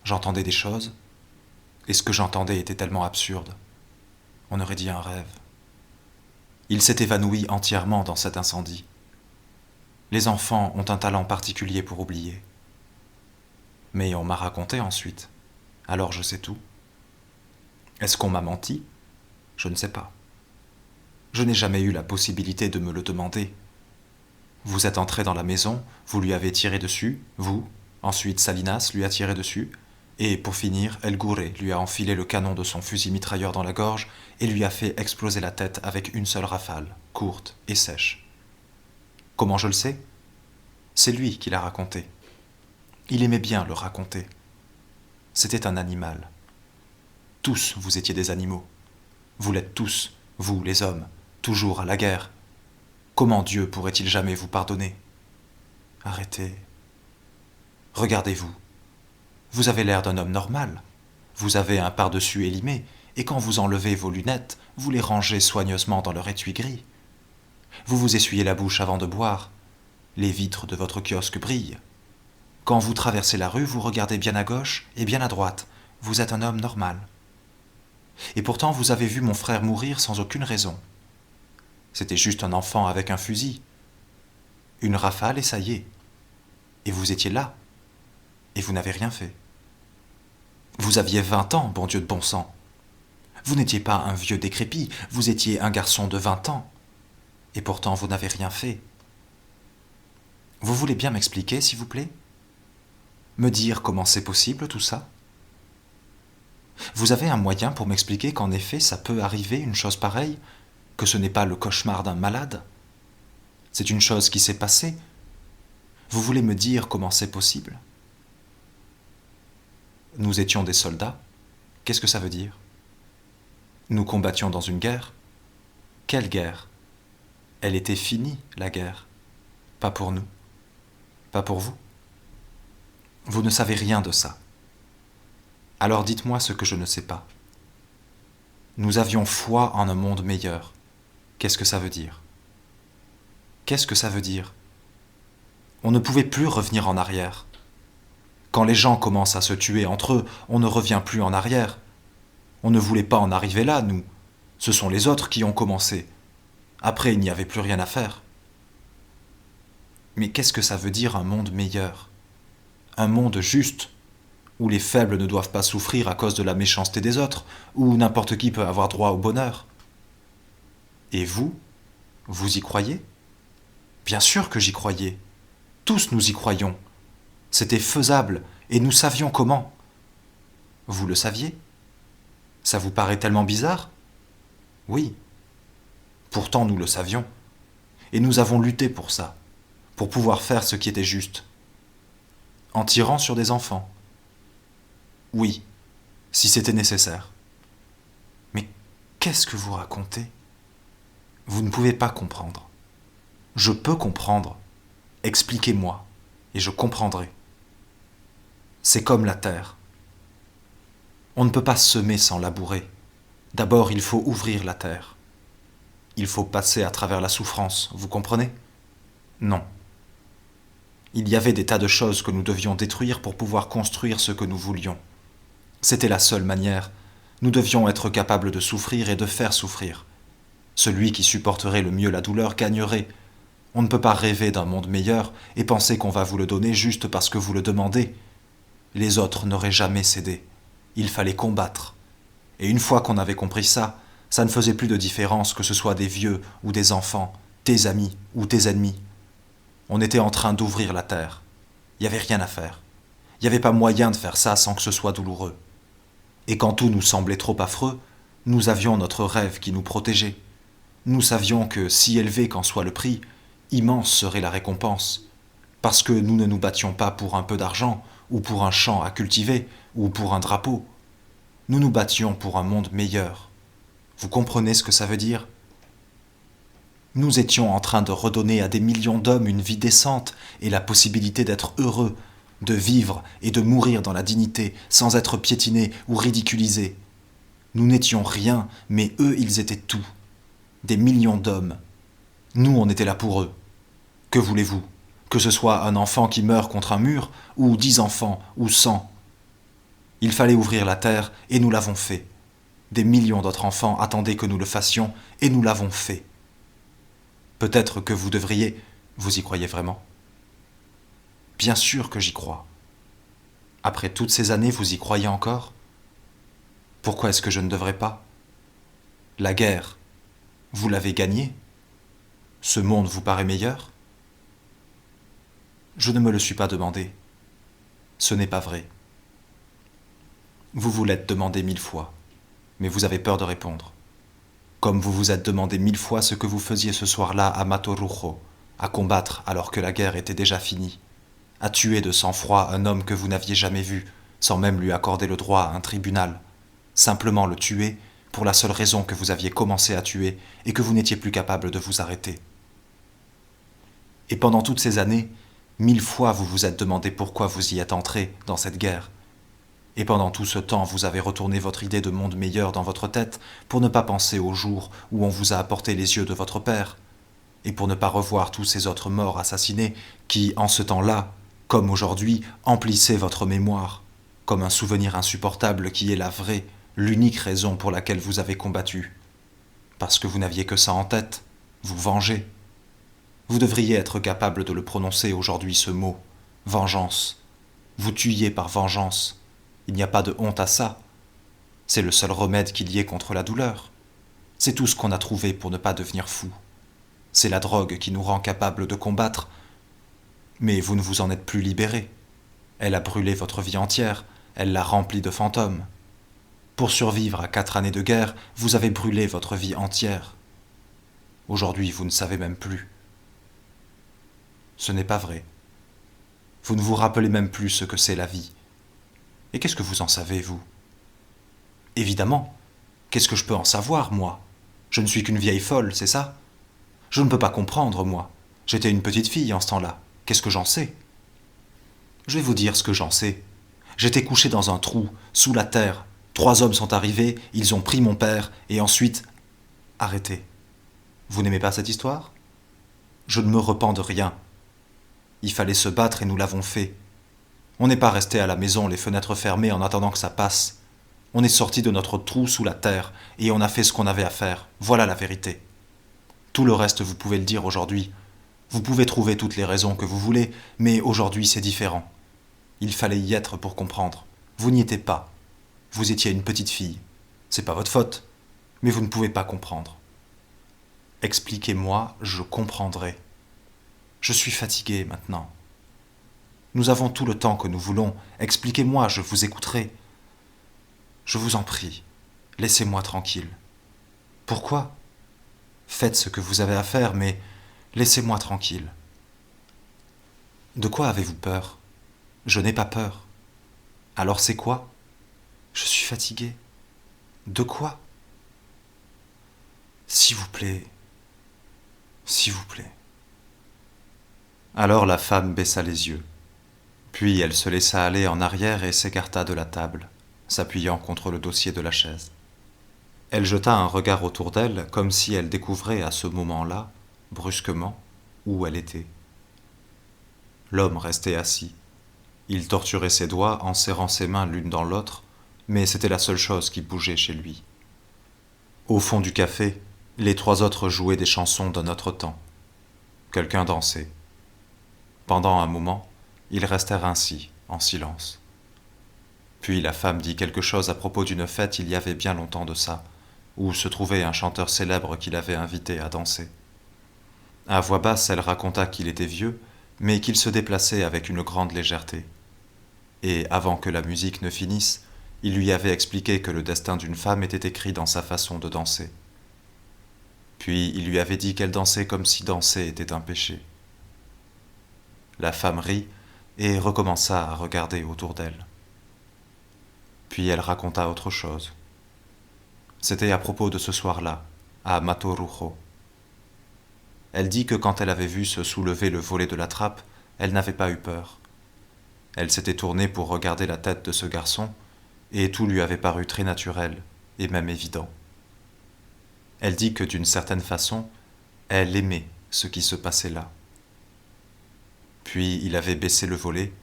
j'entendais des choses, et ce que j'entendais était tellement absurde. On aurait dit un rêve. Il s'est évanoui entièrement dans cet incendie. Les enfants ont un talent particulier pour oublier. Mais on m'a raconté ensuite, alors je sais tout. Est-ce qu'on m'a menti? Je ne sais pas. Je n'ai jamais eu la possibilité de me le demander. Vous êtes entré dans la maison, vous lui avez tiré dessus, vous, ensuite Salinas lui a tiré dessus, et pour finir, El Gouré lui a enfilé le canon de son fusil mitrailleur dans la gorge et lui a fait exploser la tête avec une seule rafale, courte et sèche. Comment je le sais? C'est lui qui l'a raconté. Il aimait bien le raconter. C'était un animal. Tous vous étiez des animaux. Vous l'êtes tous, vous les hommes, toujours à la guerre. Comment Dieu pourrait-il jamais vous pardonner? Arrêtez. Regardez-vous. Vous avez l'air d'un homme normal. Vous avez un pardessus élimé, et quand vous enlevez vos lunettes, vous les rangez soigneusement dans leur étui gris. Vous vous essuyez la bouche avant de boire. Les vitres de votre kiosque brillent. Quand vous traversez la rue, vous regardez bien à gauche et bien à droite. Vous êtes un homme normal. Et pourtant, vous avez vu mon frère mourir sans aucune raison. C'était juste un enfant avec un fusil. Une rafale et ça y est. Et vous étiez là. Et vous n'avez rien fait. Vous aviez 20 ans, bon Dieu de bon sang. Vous n'étiez pas un vieux décrépit, vous étiez un garçon de 20 ans. Et pourtant, vous n'avez rien fait. Vous voulez bien m'expliquer, s'il vous plaît? Me dire comment c'est possible, tout ça? Vous avez un moyen pour m'expliquer qu'en effet, ça peut arriver, une chose pareille, que ce n'est pas le cauchemar d'un malade? C'est une chose qui s'est passée. Vous voulez me dire comment c'est possible? Nous étions des soldats. Qu'est-ce que ça veut dire? Nous combattions dans une guerre. Quelle guerre? Elle était finie, la guerre. Pas pour nous. Pas pour vous. Vous ne savez rien de ça. Alors dites-moi ce que je ne sais pas. Nous avions foi en un monde meilleur. Qu'est-ce que ça veut dire? Qu'est-ce que ça veut dire? On ne pouvait plus revenir en arrière. Quand les gens commencent à se tuer entre eux, on ne revient plus en arrière. On ne voulait pas en arriver là, nous. Ce sont les autres qui ont commencé. Après, il n'y avait plus rien à faire. Mais qu'est-ce que ça veut dire un monde meilleur? Un monde juste, où les faibles ne doivent pas souffrir à cause de la méchanceté des autres, où n'importe qui peut avoir droit au bonheur. Et vous, vous y croyez? Bien sûr que j'y croyais. Tous nous y croyions. C'était faisable, et nous savions comment. Vous le saviez? Ça vous paraît tellement bizarre? Oui. Pourtant nous le savions. Et nous avons lutté pour ça, pour pouvoir faire ce qui était juste. En tirant sur des enfants. Oui, si c'était nécessaire. Mais qu'est-ce que vous racontez? Vous ne pouvez pas comprendre. Je peux comprendre. Expliquez-moi, et je comprendrai. C'est comme la terre. On ne peut pas semer sans labourer. D'abord, il faut ouvrir la terre. Il faut passer à travers la souffrance, vous comprenez? Non. Il y avait des tas de choses que nous devions détruire pour pouvoir construire ce que nous voulions. C'était la seule manière. Nous devions être capables de souffrir et de faire souffrir. Celui qui supporterait le mieux la douleur gagnerait. On ne peut pas rêver d'un monde meilleur et penser qu'on va vous le donner juste parce que vous le demandez. Les autres n'auraient jamais cédé. Il fallait combattre. Et une fois qu'on avait compris ça, ça ne faisait plus de différence que ce soit des vieux ou des enfants, tes amis ou tes ennemis. On était en train d'ouvrir la terre. Il n'y avait rien à faire. Il n'y avait pas moyen de faire ça sans que ce soit douloureux. Et quand tout nous semblait trop affreux, nous avions notre rêve qui nous protégeait. Nous savions que, si élevé qu'en soit le prix, immense serait la récompense. Parce que nous ne nous battions pas pour un peu d'argent, ou pour un champ à cultiver, ou pour un drapeau. Nous nous battions pour un monde meilleur. Vous comprenez ce que ça veut dire ? Nous étions en train de redonner à des millions d'hommes une vie décente et la possibilité d'être heureux, de vivre et de mourir dans la dignité sans être piétinés ou ridiculisés. Nous n'étions rien, mais eux, ils étaient tout. Des millions d'hommes. Nous, on était là pour eux. Que voulez-vous ? Que ce soit un enfant qui meurt contre un mur, ou 10 enfants, ou 100. Il fallait ouvrir la terre, et nous l'avons fait. Des millions d'autres enfants attendaient que nous le fassions, et nous l'avons fait. Peut-être que vous devriez... Vous y croyez vraiment ? Bien sûr que j'y crois. Après toutes ces années, vous y croyez encore ? Pourquoi est-ce que je ne devrais pas ? La guerre, vous l'avez gagnée ? Ce monde vous paraît meilleur ? Je ne me le suis pas demandé. Ce n'est pas vrai. Vous vous l'êtes demandé 1000 fois, mais vous avez peur de répondre. Comme vous vous êtes demandé 1000 fois ce que vous faisiez ce soir-là à Matorujo, à combattre alors que la guerre était déjà finie, à tuer de sang-froid un homme que vous n'aviez jamais vu, sans même lui accorder le droit à un tribunal, simplement le tuer pour la seule raison que vous aviez commencé à tuer et que vous n'étiez plus capable de vous arrêter. Et pendant toutes ces années, 1000 fois vous vous êtes demandé pourquoi vous y êtes entré dans cette guerre. Et pendant tout ce temps, vous avez retourné votre idée de monde meilleur dans votre tête pour ne pas penser au jour où on vous a apporté les yeux de votre père, et pour ne pas revoir tous ces autres morts assassinés qui, en ce temps-là, comme aujourd'hui, emplissaient votre mémoire, comme un souvenir insupportable qui est la vraie, l'unique raison pour laquelle vous avez combattu. Parce que vous n'aviez que ça en tête, vous venger. Vous devriez être capable de le prononcer aujourd'hui, ce mot, vengeance. Vous tuiez par vengeance. Il n'y a pas de honte à ça. C'est le seul remède qu'il y ait contre la douleur. C'est tout ce qu'on a trouvé pour ne pas devenir fou. C'est la drogue qui nous rend capables de combattre. Mais vous ne vous en êtes plus libéré. Elle a brûlé votre vie entière, elle l'a remplie de fantômes. Pour survivre à 4 années de guerre, vous avez brûlé votre vie entière. Aujourd'hui, vous ne savez même plus. Ce n'est pas vrai. Vous ne vous rappelez même plus ce que c'est la vie. Et qu'est-ce que vous en savez, vous ? Évidemment, qu'est-ce que je peux en savoir, moi ? Je ne suis qu'une vieille folle, c'est ça ? Je ne peux pas comprendre, moi. J'étais une petite fille en ce temps-là. Qu'est-ce que j'en sais ? Je vais vous dire ce que j'en sais. J'étais couché dans un trou, sous la terre. 3 hommes sont arrivés, ils ont pris mon père, et ensuite... Arrêtez. Vous n'aimez pas cette histoire ? Je ne me repens de rien. Il fallait se battre et nous l'avons fait. On n'est pas resté à la maison, les fenêtres fermées, en attendant que ça passe. On est sorti de notre trou sous la terre, et on a fait ce qu'on avait à faire. Voilà la vérité. Tout le reste, vous pouvez le dire aujourd'hui. Vous pouvez trouver toutes les raisons que vous voulez, mais aujourd'hui c'est différent. Il fallait y être pour comprendre. Vous n'y étiez pas. Vous étiez une petite fille. C'est pas votre faute, mais vous ne pouvez pas comprendre. Expliquez-moi, je comprendrai. Je suis fatigué maintenant. Nous avons tout le temps que nous voulons. Expliquez-moi, je vous écouterai. Je vous en prie, laissez-moi tranquille. Pourquoi ? Faites ce que vous avez à faire, mais laissez-moi tranquille. De quoi avez-vous peur ? Je n'ai pas peur. Alors c'est quoi ? Je suis fatigué. De quoi ? S'il vous plaît. S'il vous plaît. Alors la femme baissa les yeux. Puis elle se laissa aller en arrière et s'écarta de la table, s'appuyant contre le dossier de la chaise. Elle jeta un regard autour d'elle, comme si elle découvrait à ce moment-là, brusquement, où elle était. L'homme restait assis. Il torturait ses doigts en serrant ses mains l'une dans l'autre, mais c'était la seule chose qui bougeait chez lui. Au fond du café, les trois autres jouaient des chansons d'un autre temps. Quelqu'un dansait. Pendant un moment, ils restèrent ainsi, en silence. Puis la femme dit quelque chose à propos d'une fête il y avait bien longtemps de ça, où se trouvait un chanteur célèbre qui l'avait invité à danser. À voix basse, elle raconta qu'il était vieux, mais qu'il se déplaçait avec une grande légèreté. Et avant que la musique ne finisse, il lui avait expliqué que le destin d'une femme était écrit dans sa façon de danser. Puis il lui avait dit qu'elle dansait comme si danser était un péché. La femme rit et recommença à regarder autour d'elle. Puis elle raconta autre chose. C'était à propos de ce soir-là, à Matorujo. Elle dit que quand elle avait vu se soulever le volet de la trappe, elle n'avait pas eu peur. Elle s'était tournée pour regarder la tête de ce garçon, et tout lui avait paru très naturel, et même évident. Elle dit que d'une certaine façon, elle aimait ce qui se passait là. Puis il avait baissé le volet,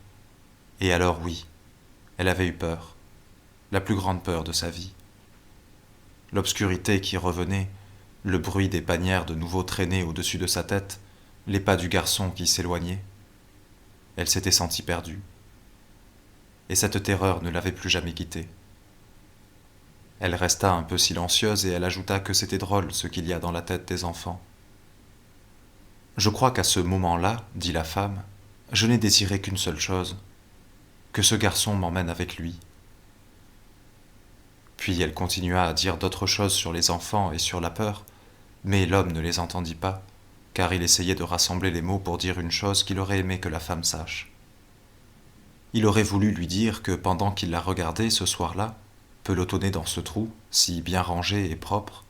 et alors oui, elle avait eu peur, la plus grande peur de sa vie. L'obscurité qui revenait, le bruit des panières de nouveau traînées au-dessus de sa tête, les pas du garçon qui s'éloignait. Elle s'était sentie perdue. Et cette terreur ne l'avait plus jamais quittée. Elle resta un peu silencieuse et elle ajouta que c'était drôle ce qu'il y a dans la tête des enfants. Je crois qu'à ce moment-là, dit la femme, je n'ai désiré qu'une seule chose, que ce garçon m'emmène avec lui. Puis elle continua à dire d'autres choses sur les enfants et sur la peur, mais l'homme ne les entendit pas, car il essayait de rassembler les mots pour dire une chose qu'il aurait aimé que la femme sache. Il aurait voulu lui dire que pendant qu'il la regardait ce soir-là, pelotonnée dans ce trou, si bien rangé et propre,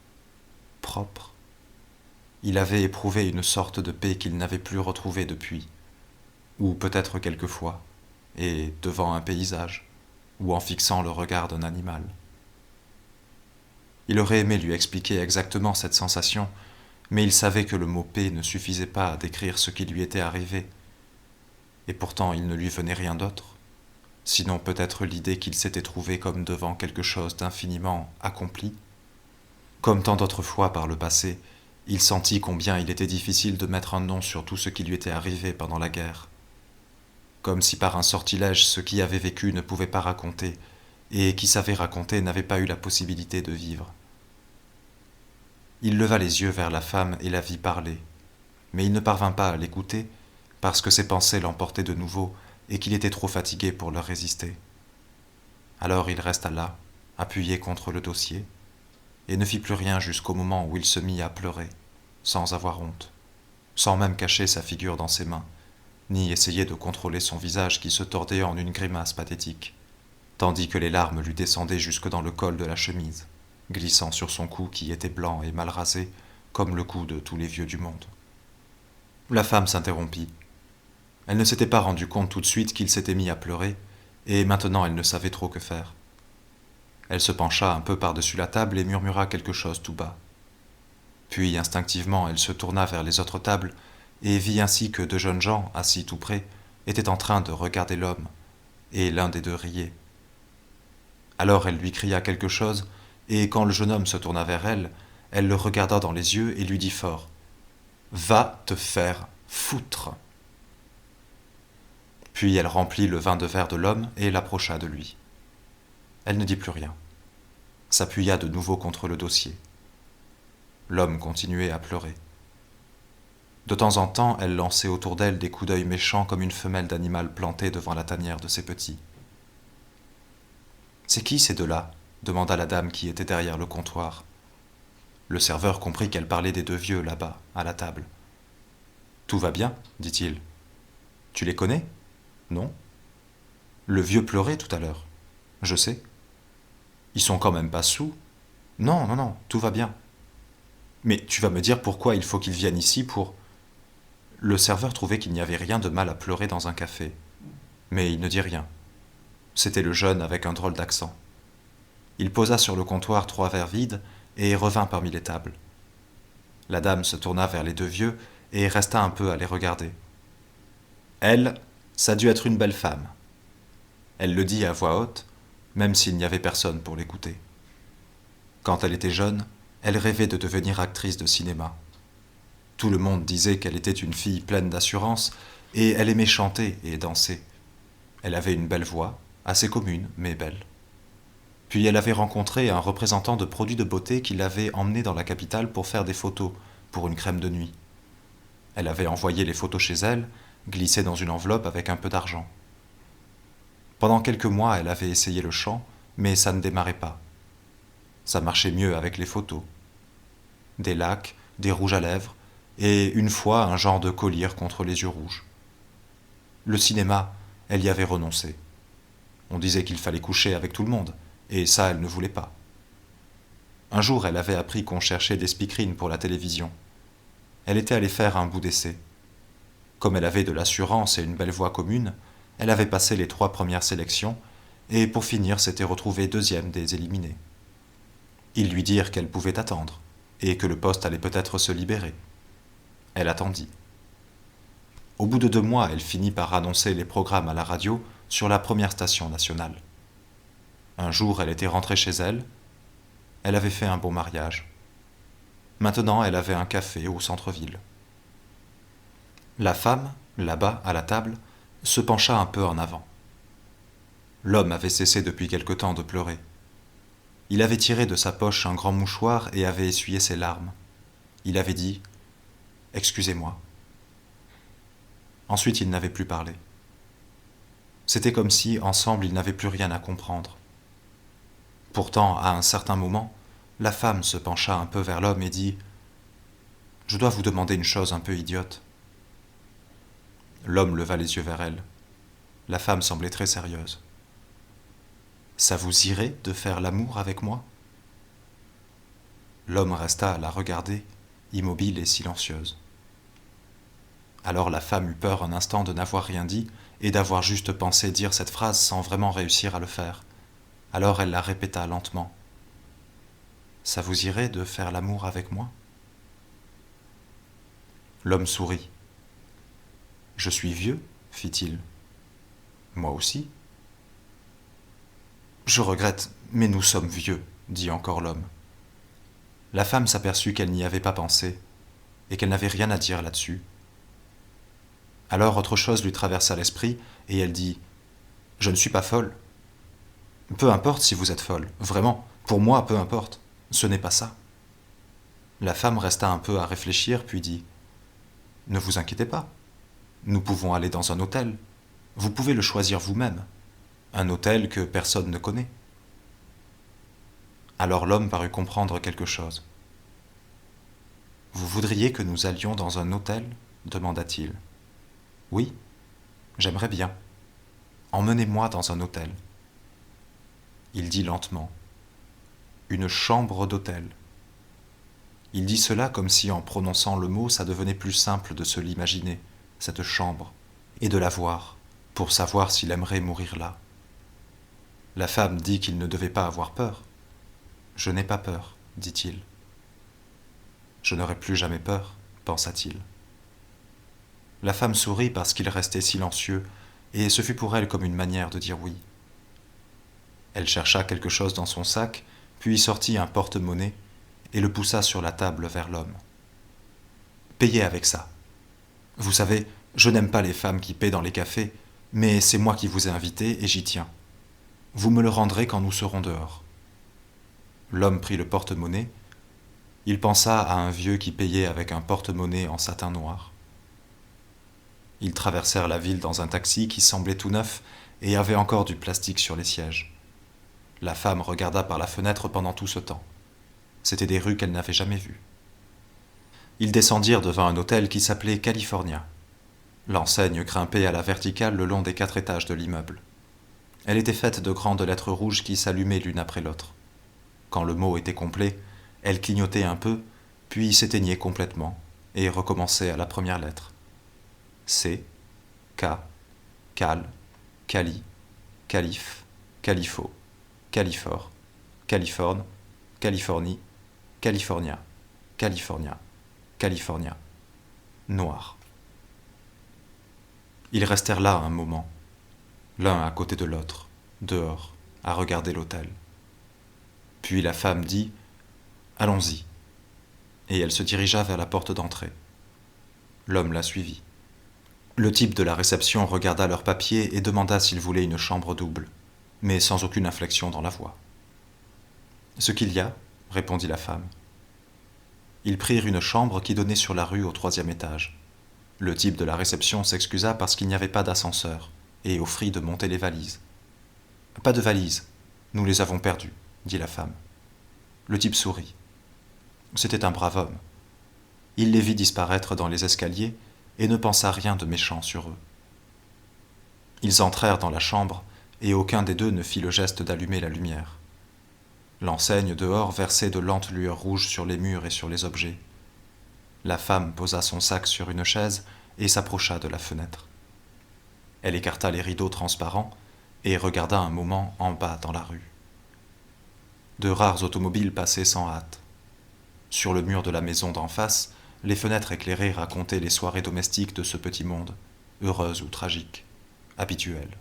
il avait éprouvé une sorte de paix qu'il n'avait plus retrouvée depuis, ou peut-être quelquefois, et devant un paysage, ou en fixant le regard d'un animal. Il aurait aimé lui expliquer exactement cette sensation, mais il savait que le mot paix ne suffisait pas à décrire ce qui lui était arrivé, et pourtant il ne lui venait rien d'autre, sinon peut-être l'idée qu'il s'était trouvé comme devant quelque chose d'infiniment accompli. Comme tant d'autres fois par le passé, il sentit combien il était difficile de mettre un nom sur tout ce qui lui était arrivé pendant la guerre. Comme si par un sortilège ceux qui avaient vécu ne pouvaient pas raconter, et qui savaient raconter n'avaient pas eu la possibilité de vivre. Il leva les yeux vers la femme et la vit parler, mais il ne parvint pas à l'écouter, parce que ses pensées l'emportaient de nouveau et qu'il était trop fatigué pour leur résister. Alors il resta là, appuyé contre le dossier, et ne fit plus rien jusqu'au moment où il se mit à pleurer, sans avoir honte, sans même cacher sa figure dans ses mains, ni essayer de contrôler son visage qui se tordait en une grimace pathétique, tandis que les larmes lui descendaient jusque dans le col de la chemise, glissant sur son cou qui était blanc et mal rasé, comme le cou de tous les vieux du monde. La femme s'interrompit. Elle ne s'était pas rendue compte tout de suite qu'il s'était mis à pleurer, et maintenant elle ne savait trop que faire. Elle se pencha un peu par-dessus la table et murmura quelque chose tout bas. Puis instinctivement elle se tourna vers les autres tables et vit ainsi que deux jeunes gens, assis tout près, étaient en train de regarder l'homme, et l'un des deux riait. Alors elle lui cria quelque chose, et quand le jeune homme se tourna vers elle, elle le regarda dans les yeux et lui dit fort « Va te faire foutre !» Puis elle remplit le vin de verre de l'homme et l'approcha de lui. Elle ne dit plus rien, s'appuya de nouveau contre le dossier. L'homme continuait à pleurer. De temps en temps, elle lançait autour d'elle des coups d'œil méchants comme une femelle d'animal planté devant la tanière de ses petits. « C'est qui ces deux-là » demanda la dame qui était derrière le comptoir. Le serveur comprit qu'elle parlait des deux vieux là-bas, à la table. « Tout va bien, dit-il. Tu les connais ? Non ? Le vieux pleurait tout à l'heure. Je sais. Ils sont quand même pas saouls. Non, non, non, tout va bien. Mais tu vas me dire pourquoi il faut qu'ils viennent ici pour... Le serveur trouvait qu'il n'y avait rien de mal à pleurer dans un café. Mais il ne dit rien. C'était le jeune avec un drôle d'accent. Il posa sur le comptoir 3 verres vides et revint parmi les tables. La dame se tourna vers les deux vieux et resta un peu à les regarder. Elle, ça a dû être une belle femme. Elle le dit à voix haute, même s'il n'y avait personne pour l'écouter. Quand elle était jeune, elle rêvait de devenir actrice de cinéma. Tout le monde disait qu'elle était une fille pleine d'assurance, et elle aimait chanter et danser. Elle avait une belle voix, assez commune, mais belle. Puis elle avait rencontré un représentant de produits de beauté qui l'avait emmenée dans la capitale pour faire des photos pour une crème de nuit. Elle avait envoyé les photos chez elle, glissées dans une enveloppe avec un peu d'argent. Pendant quelques mois, elle avait essayé le chant, mais ça ne démarrait pas. Ça marchait mieux avec les photos. Des lacs, des rouges à lèvres, et une fois un genre de collyre contre les yeux rouges. Le cinéma, elle y avait renoncé. On disait qu'il fallait coucher avec tout le monde, et ça, elle ne voulait pas. Un jour, elle avait appris qu'on cherchait des speakerines pour la télévision. Elle était allée faire un bout d'essai. Comme elle avait de l'assurance et une belle voix commune, elle avait passé les 3 premières sélections, et pour finir s'était retrouvée deuxième des éliminés. Ils lui dirent qu'elle pouvait attendre, et que le poste allait peut-être se libérer. Elle attendit. Au bout de 2 mois, elle finit par annoncer les programmes à la radio sur la première station nationale. Un jour, elle était rentrée chez elle. Elle avait fait un beau mariage. Maintenant, elle avait un café au centre-ville. La femme, là-bas, à la table, se pencha un peu en avant. L'homme avait cessé depuis quelque temps de pleurer. Il avait tiré de sa poche un grand mouchoir et avait essuyé ses larmes. Il avait dit « Excusez-moi ». Ensuite, il n'avait plus parlé. C'était comme si, ensemble, ils n'avaient plus rien à comprendre. Pourtant, à un certain moment, la femme se pencha un peu vers l'homme et dit « Je dois vous demander une chose un peu idiote. » L'homme leva les yeux vers elle. La femme semblait très sérieuse. « Ça vous irait de faire l'amour avec moi ?» L'homme resta à la regarder, immobile et silencieuse. Alors la femme eut peur un instant de n'avoir rien dit et d'avoir juste pensé dire cette phrase sans vraiment réussir à le faire. Alors elle la répéta lentement. « Ça vous irait de faire l'amour avec moi ?» L'homme sourit. « Je suis vieux, fit-il. »« Moi aussi. »« Je regrette, mais nous sommes vieux, dit encore l'homme. La femme s'aperçut qu'elle n'y avait pas pensé et qu'elle n'avait rien à dire là-dessus. Alors autre chose lui traversa l'esprit et elle dit « Je ne suis pas folle. » « Peu importe si vous êtes folle, vraiment, pour moi peu importe, ce n'est pas ça. » La femme resta un peu à réfléchir puis dit « Ne vous inquiétez pas, nous pouvons aller dans un hôtel. Vous pouvez le choisir vous-même, un hôtel que personne ne connaît. » Alors l'homme parut comprendre quelque chose. « Vous voudriez que nous allions dans un hôtel ?» demanda-t-il. « Oui, j'aimerais bien. Emmenez-moi dans un hôtel. » Il dit lentement « Une chambre d'hôtel. » Il dit cela comme si en prononçant le mot ça devenait plus simple de se l'imaginer, cette chambre, et de la voir, pour savoir s'il aimerait mourir là. La femme dit qu'il ne devait pas avoir peur. « Je n'ai pas peur, dit-il. »« Je n'aurai plus jamais peur, pensa-t-il. » La femme sourit parce qu'il restait silencieux, et ce fut pour elle comme une manière de dire oui. Elle chercha quelque chose dans son sac, puis sortit un porte-monnaie et le poussa sur la table vers l'homme. « Payez avec ça. Vous savez, je n'aime pas les femmes qui paient dans les cafés, mais c'est moi qui vous ai invité et j'y tiens. Vous me le rendrez quand nous serons dehors. » L'homme prit le porte-monnaie. Il pensa à un vieux qui payait avec un porte-monnaie en satin noir. Ils traversèrent la ville dans un taxi qui semblait tout neuf et avait encore du plastique sur les sièges. La femme regarda par la fenêtre pendant tout ce temps. C'étaient des rues qu'elle n'avait jamais vues. Ils descendirent devant un hôtel qui s'appelait California. L'enseigne grimpait à la verticale le long des 4 étages de l'immeuble. Elle était faite de grandes lettres rouges qui s'allumaient l'une après l'autre. Quand le mot était complet, elle clignotait un peu, puis s'éteignait complètement et recommençait à la première lettre. C, K, Cal, Cali, Calif, Califo, Califor, Californe, Californie, California, California, California, noir. Ils restèrent là un moment, l'un à côté de l'autre, dehors, à regarder l'autel. Puis la femme dit « Allons-y », et elle se dirigea vers la porte d'entrée. L'homme la suivit. Le type de la réception regarda leurs papiers et demanda s'ils voulaient une chambre double, mais sans aucune inflexion dans la voix. « Ce qu'il y a, » répondit la femme. Ils prirent une chambre qui donnait sur la rue au 3e étage. Le type de la réception s'excusa parce qu'il n'y avait pas d'ascenseur et offrit de monter les valises. « Pas de valises, nous les avons perdues, » dit la femme. Le type sourit. C'était un brave homme. Il les vit disparaître dans les escaliers et ne pensa rien de méchant sur eux. Ils entrèrent dans la chambre et aucun des deux ne fit le geste d'allumer la lumière. L'enseigne dehors versait de lentes lueurs rouges sur les murs et sur les objets. La femme posa son sac sur une chaise et s'approcha de la fenêtre. Elle écarta les rideaux transparents et regarda un moment en bas dans la rue. De rares automobiles passaient sans hâte. Sur le mur de la maison d'en face, les fenêtres éclairées racontaient les soirées domestiques de ce petit monde, heureuses ou tragiques, habituelles.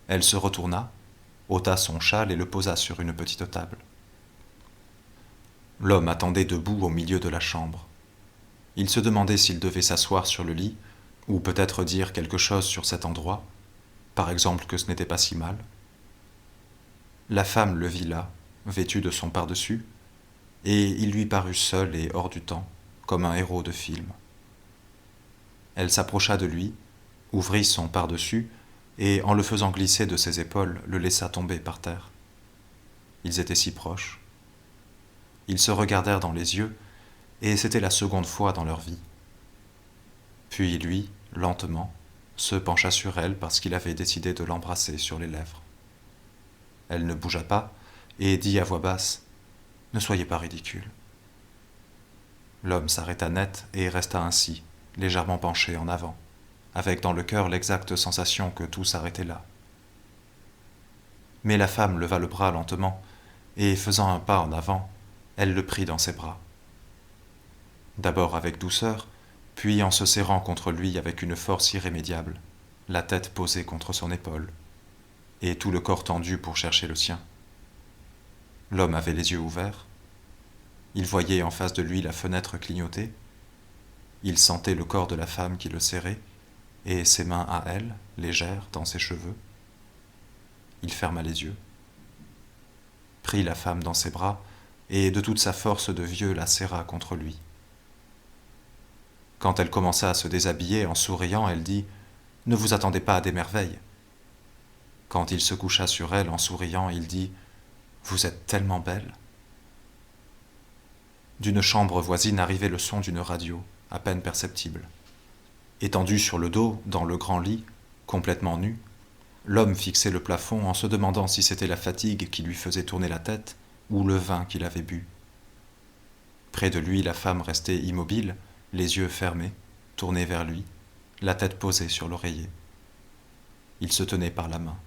Elle se retourna, ôta son châle et le posa sur une petite table. L'homme attendait debout au milieu de la chambre. Il se demandait s'il devait s'asseoir sur le lit, ou peut-être dire quelque chose sur cet endroit, par exemple que ce n'était pas si mal. La femme le vit là, vêtu de son pardessus, et il lui parut seul et hors du temps, comme un héros de film. Elle s'approcha de lui, ouvrit son pardessus, et en le faisant glisser de ses épaules, le laissa tomber par terre. Ils étaient si proches. Ils se regardèrent dans les yeux, et c'était la seconde fois dans leur vie. Puis lui, lentement, se pencha sur elle parce qu'il avait décidé de l'embrasser sur les lèvres. Elle ne bougea pas et dit à voix basse « Ne soyez pas ridicule ». L'homme s'arrêta net et resta ainsi, légèrement penché en avant, avec dans le cœur l'exacte sensation que tout s'arrêtait là. Mais la femme leva le bras lentement, et faisant un pas en avant, elle le prit dans ses bras. D'abord avec douceur, puis en se serrant contre lui avec une force irrémédiable, la tête posée contre son épaule, et tout le corps tendu pour chercher le sien. L'homme avait les yeux ouverts. Il voyait en face de lui la fenêtre clignoter. Il sentait le corps de la femme qui le serrait, et ses mains à elle, légères dans ses cheveux. Il ferma les yeux, prit la femme dans ses bras, et de toute sa force de vieux la serra contre lui. Quand elle commença à se déshabiller en souriant, elle dit « Ne vous attendez pas à des merveilles ». Quand il se coucha sur elle en souriant, il dit « Vous êtes tellement belle ». D'une chambre voisine arrivait le son d'une radio, à peine perceptible. Étendu sur le dos, dans le grand lit, complètement nu, l'homme fixait le plafond en se demandant si c'était la fatigue qui lui faisait tourner la tête ou le vin qu'il avait bu. Près de lui, la femme restait immobile, les yeux fermés, tournés vers lui, la tête posée sur l'oreiller. Il se tenait par la main.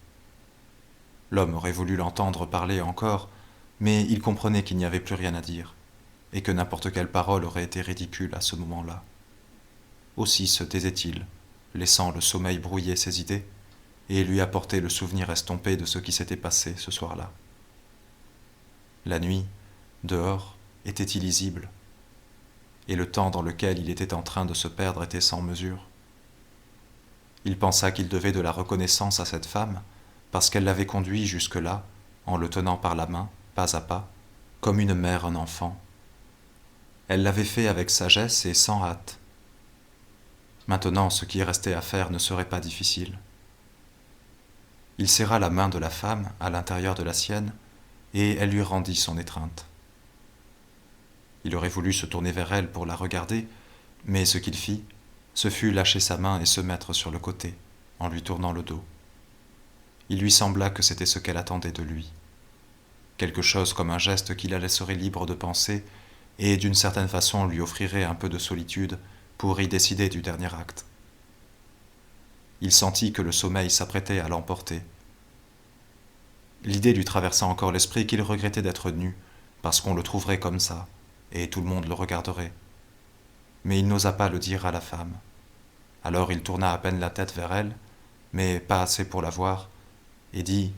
L'homme aurait voulu l'entendre parler encore, mais il comprenait qu'il n'y avait plus rien à dire, et que n'importe quelle parole aurait été ridicule à ce moment-là. Aussi se taisait-il, laissant le sommeil brouiller ses idées, et lui apporter le souvenir estompé de ce qui s'était passé ce soir-là. La nuit, dehors, était illisible, et le temps dans lequel il était en train de se perdre était sans mesure. Il pensa qu'il devait de la reconnaissance à cette femme, parce qu'elle l'avait conduit jusque-là, en le tenant par la main, pas à pas, comme une mère un enfant. Elle l'avait fait avec sagesse et sans hâte. Maintenant, ce qui restait à faire ne serait pas difficile. Il serra la main de la femme à l'intérieur de la sienne, et elle lui rendit son étreinte. Il aurait voulu se tourner vers elle pour la regarder, mais ce qu'il fit, ce fut lâcher sa main et se mettre sur le côté, en lui tournant le dos. Il lui sembla que c'était ce qu'elle attendait de lui. Quelque chose comme un geste qui la laisserait libre de penser et d'une certaine façon lui offrirait un peu de solitude pour y décider du dernier acte. Il sentit que le sommeil s'apprêtait à l'emporter. L'idée lui traversa encore l'esprit qu'il regrettait d'être nu, parce qu'on le trouverait comme ça, et tout le monde le regarderait. Mais il n'osa pas le dire à la femme. Alors il tourna à peine la tête vers elle, mais pas assez pour la voir, et dit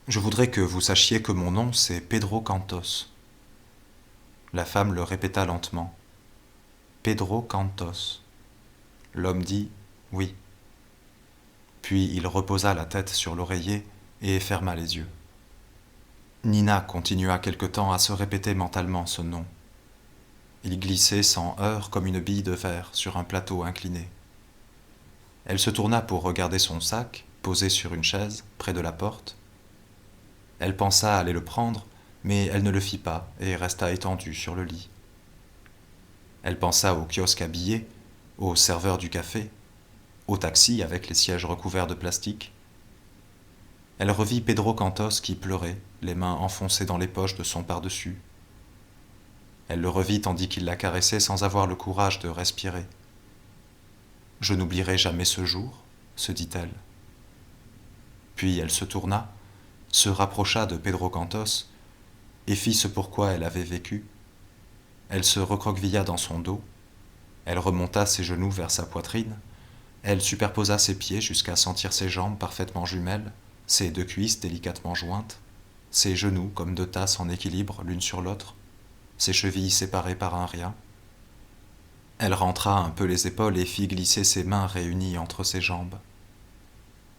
Je voudrais que vous sachiez que mon nom, c'est Pedro Cantos. La femme le répéta lentement. Pedro Cantos. L'homme dit oui. Puis il reposa la tête sur l'oreiller et ferma les yeux. Nina continua quelque temps à se répéter mentalement ce nom. Il glissait sans heurts comme une bille de verre sur un plateau incliné. Elle se tourna pour regarder son sac, posé sur une chaise, près de la porte. Elle pensa aller le prendre, mais elle ne le fit pas et resta étendue sur le lit. Elle pensa au kiosque à billets, au serveur du café, au taxi avec les sièges recouverts de plastique. Elle revit Pedro Cantos qui pleurait, les mains enfoncées dans les poches de son pardessus. Elle le revit tandis qu'il la caressait sans avoir le courage de respirer. « Je n'oublierai jamais ce jour, » se dit-elle. Puis elle se tourna, se rapprocha de Pedro Cantos et fit ce pourquoi elle avait vécu. Elle se recroquevilla dans son dos, elle remonta ses genoux vers sa poitrine, elle superposa ses pieds jusqu'à sentir ses jambes parfaitement jumelles, ses deux cuisses délicatement jointes, ses genoux comme deux tasses en équilibre l'une sur l'autre, ses chevilles séparées par un rien. Elle rentra un peu les épaules et fit glisser ses mains réunies entre ses jambes.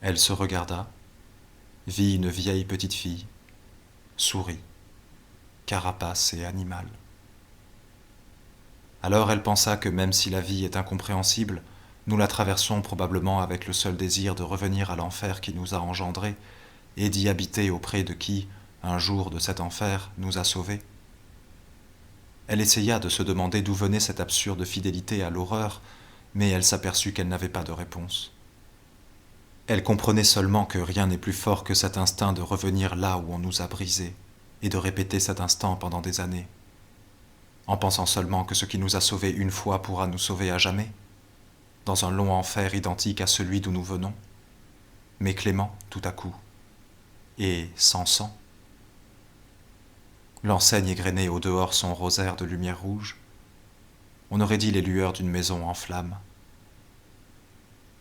Elle se regarda, vit une vieille petite fille, sourit, carapace et animale. Alors elle pensa que même si la vie est incompréhensible, nous la traversons probablement avec le seul désir de revenir à l'enfer qui nous a engendrés et d'y habiter auprès de qui, un jour de cet enfer, nous a sauvés. Elle essaya de se demander d'où venait cette absurde fidélité à l'horreur, mais elle s'aperçut qu'elle n'avait pas de réponse. Elle comprenait seulement que rien n'est plus fort que cet instinct de revenir là où on nous a brisés, et de répéter cet instant pendant des années, en pensant seulement que ce qui nous a sauvés une fois pourra nous sauver à jamais, dans un long enfer identique à celui d'où nous venons, mais clément tout à coup, et sans sang. L'enseigne égrenée au dehors son rosaire de lumière rouge, on aurait dit les lueurs d'une maison en flammes.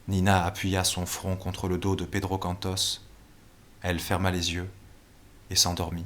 Nina appuya son front contre le dos de Pedro Cantos, elle ferma les yeux et s'endormit.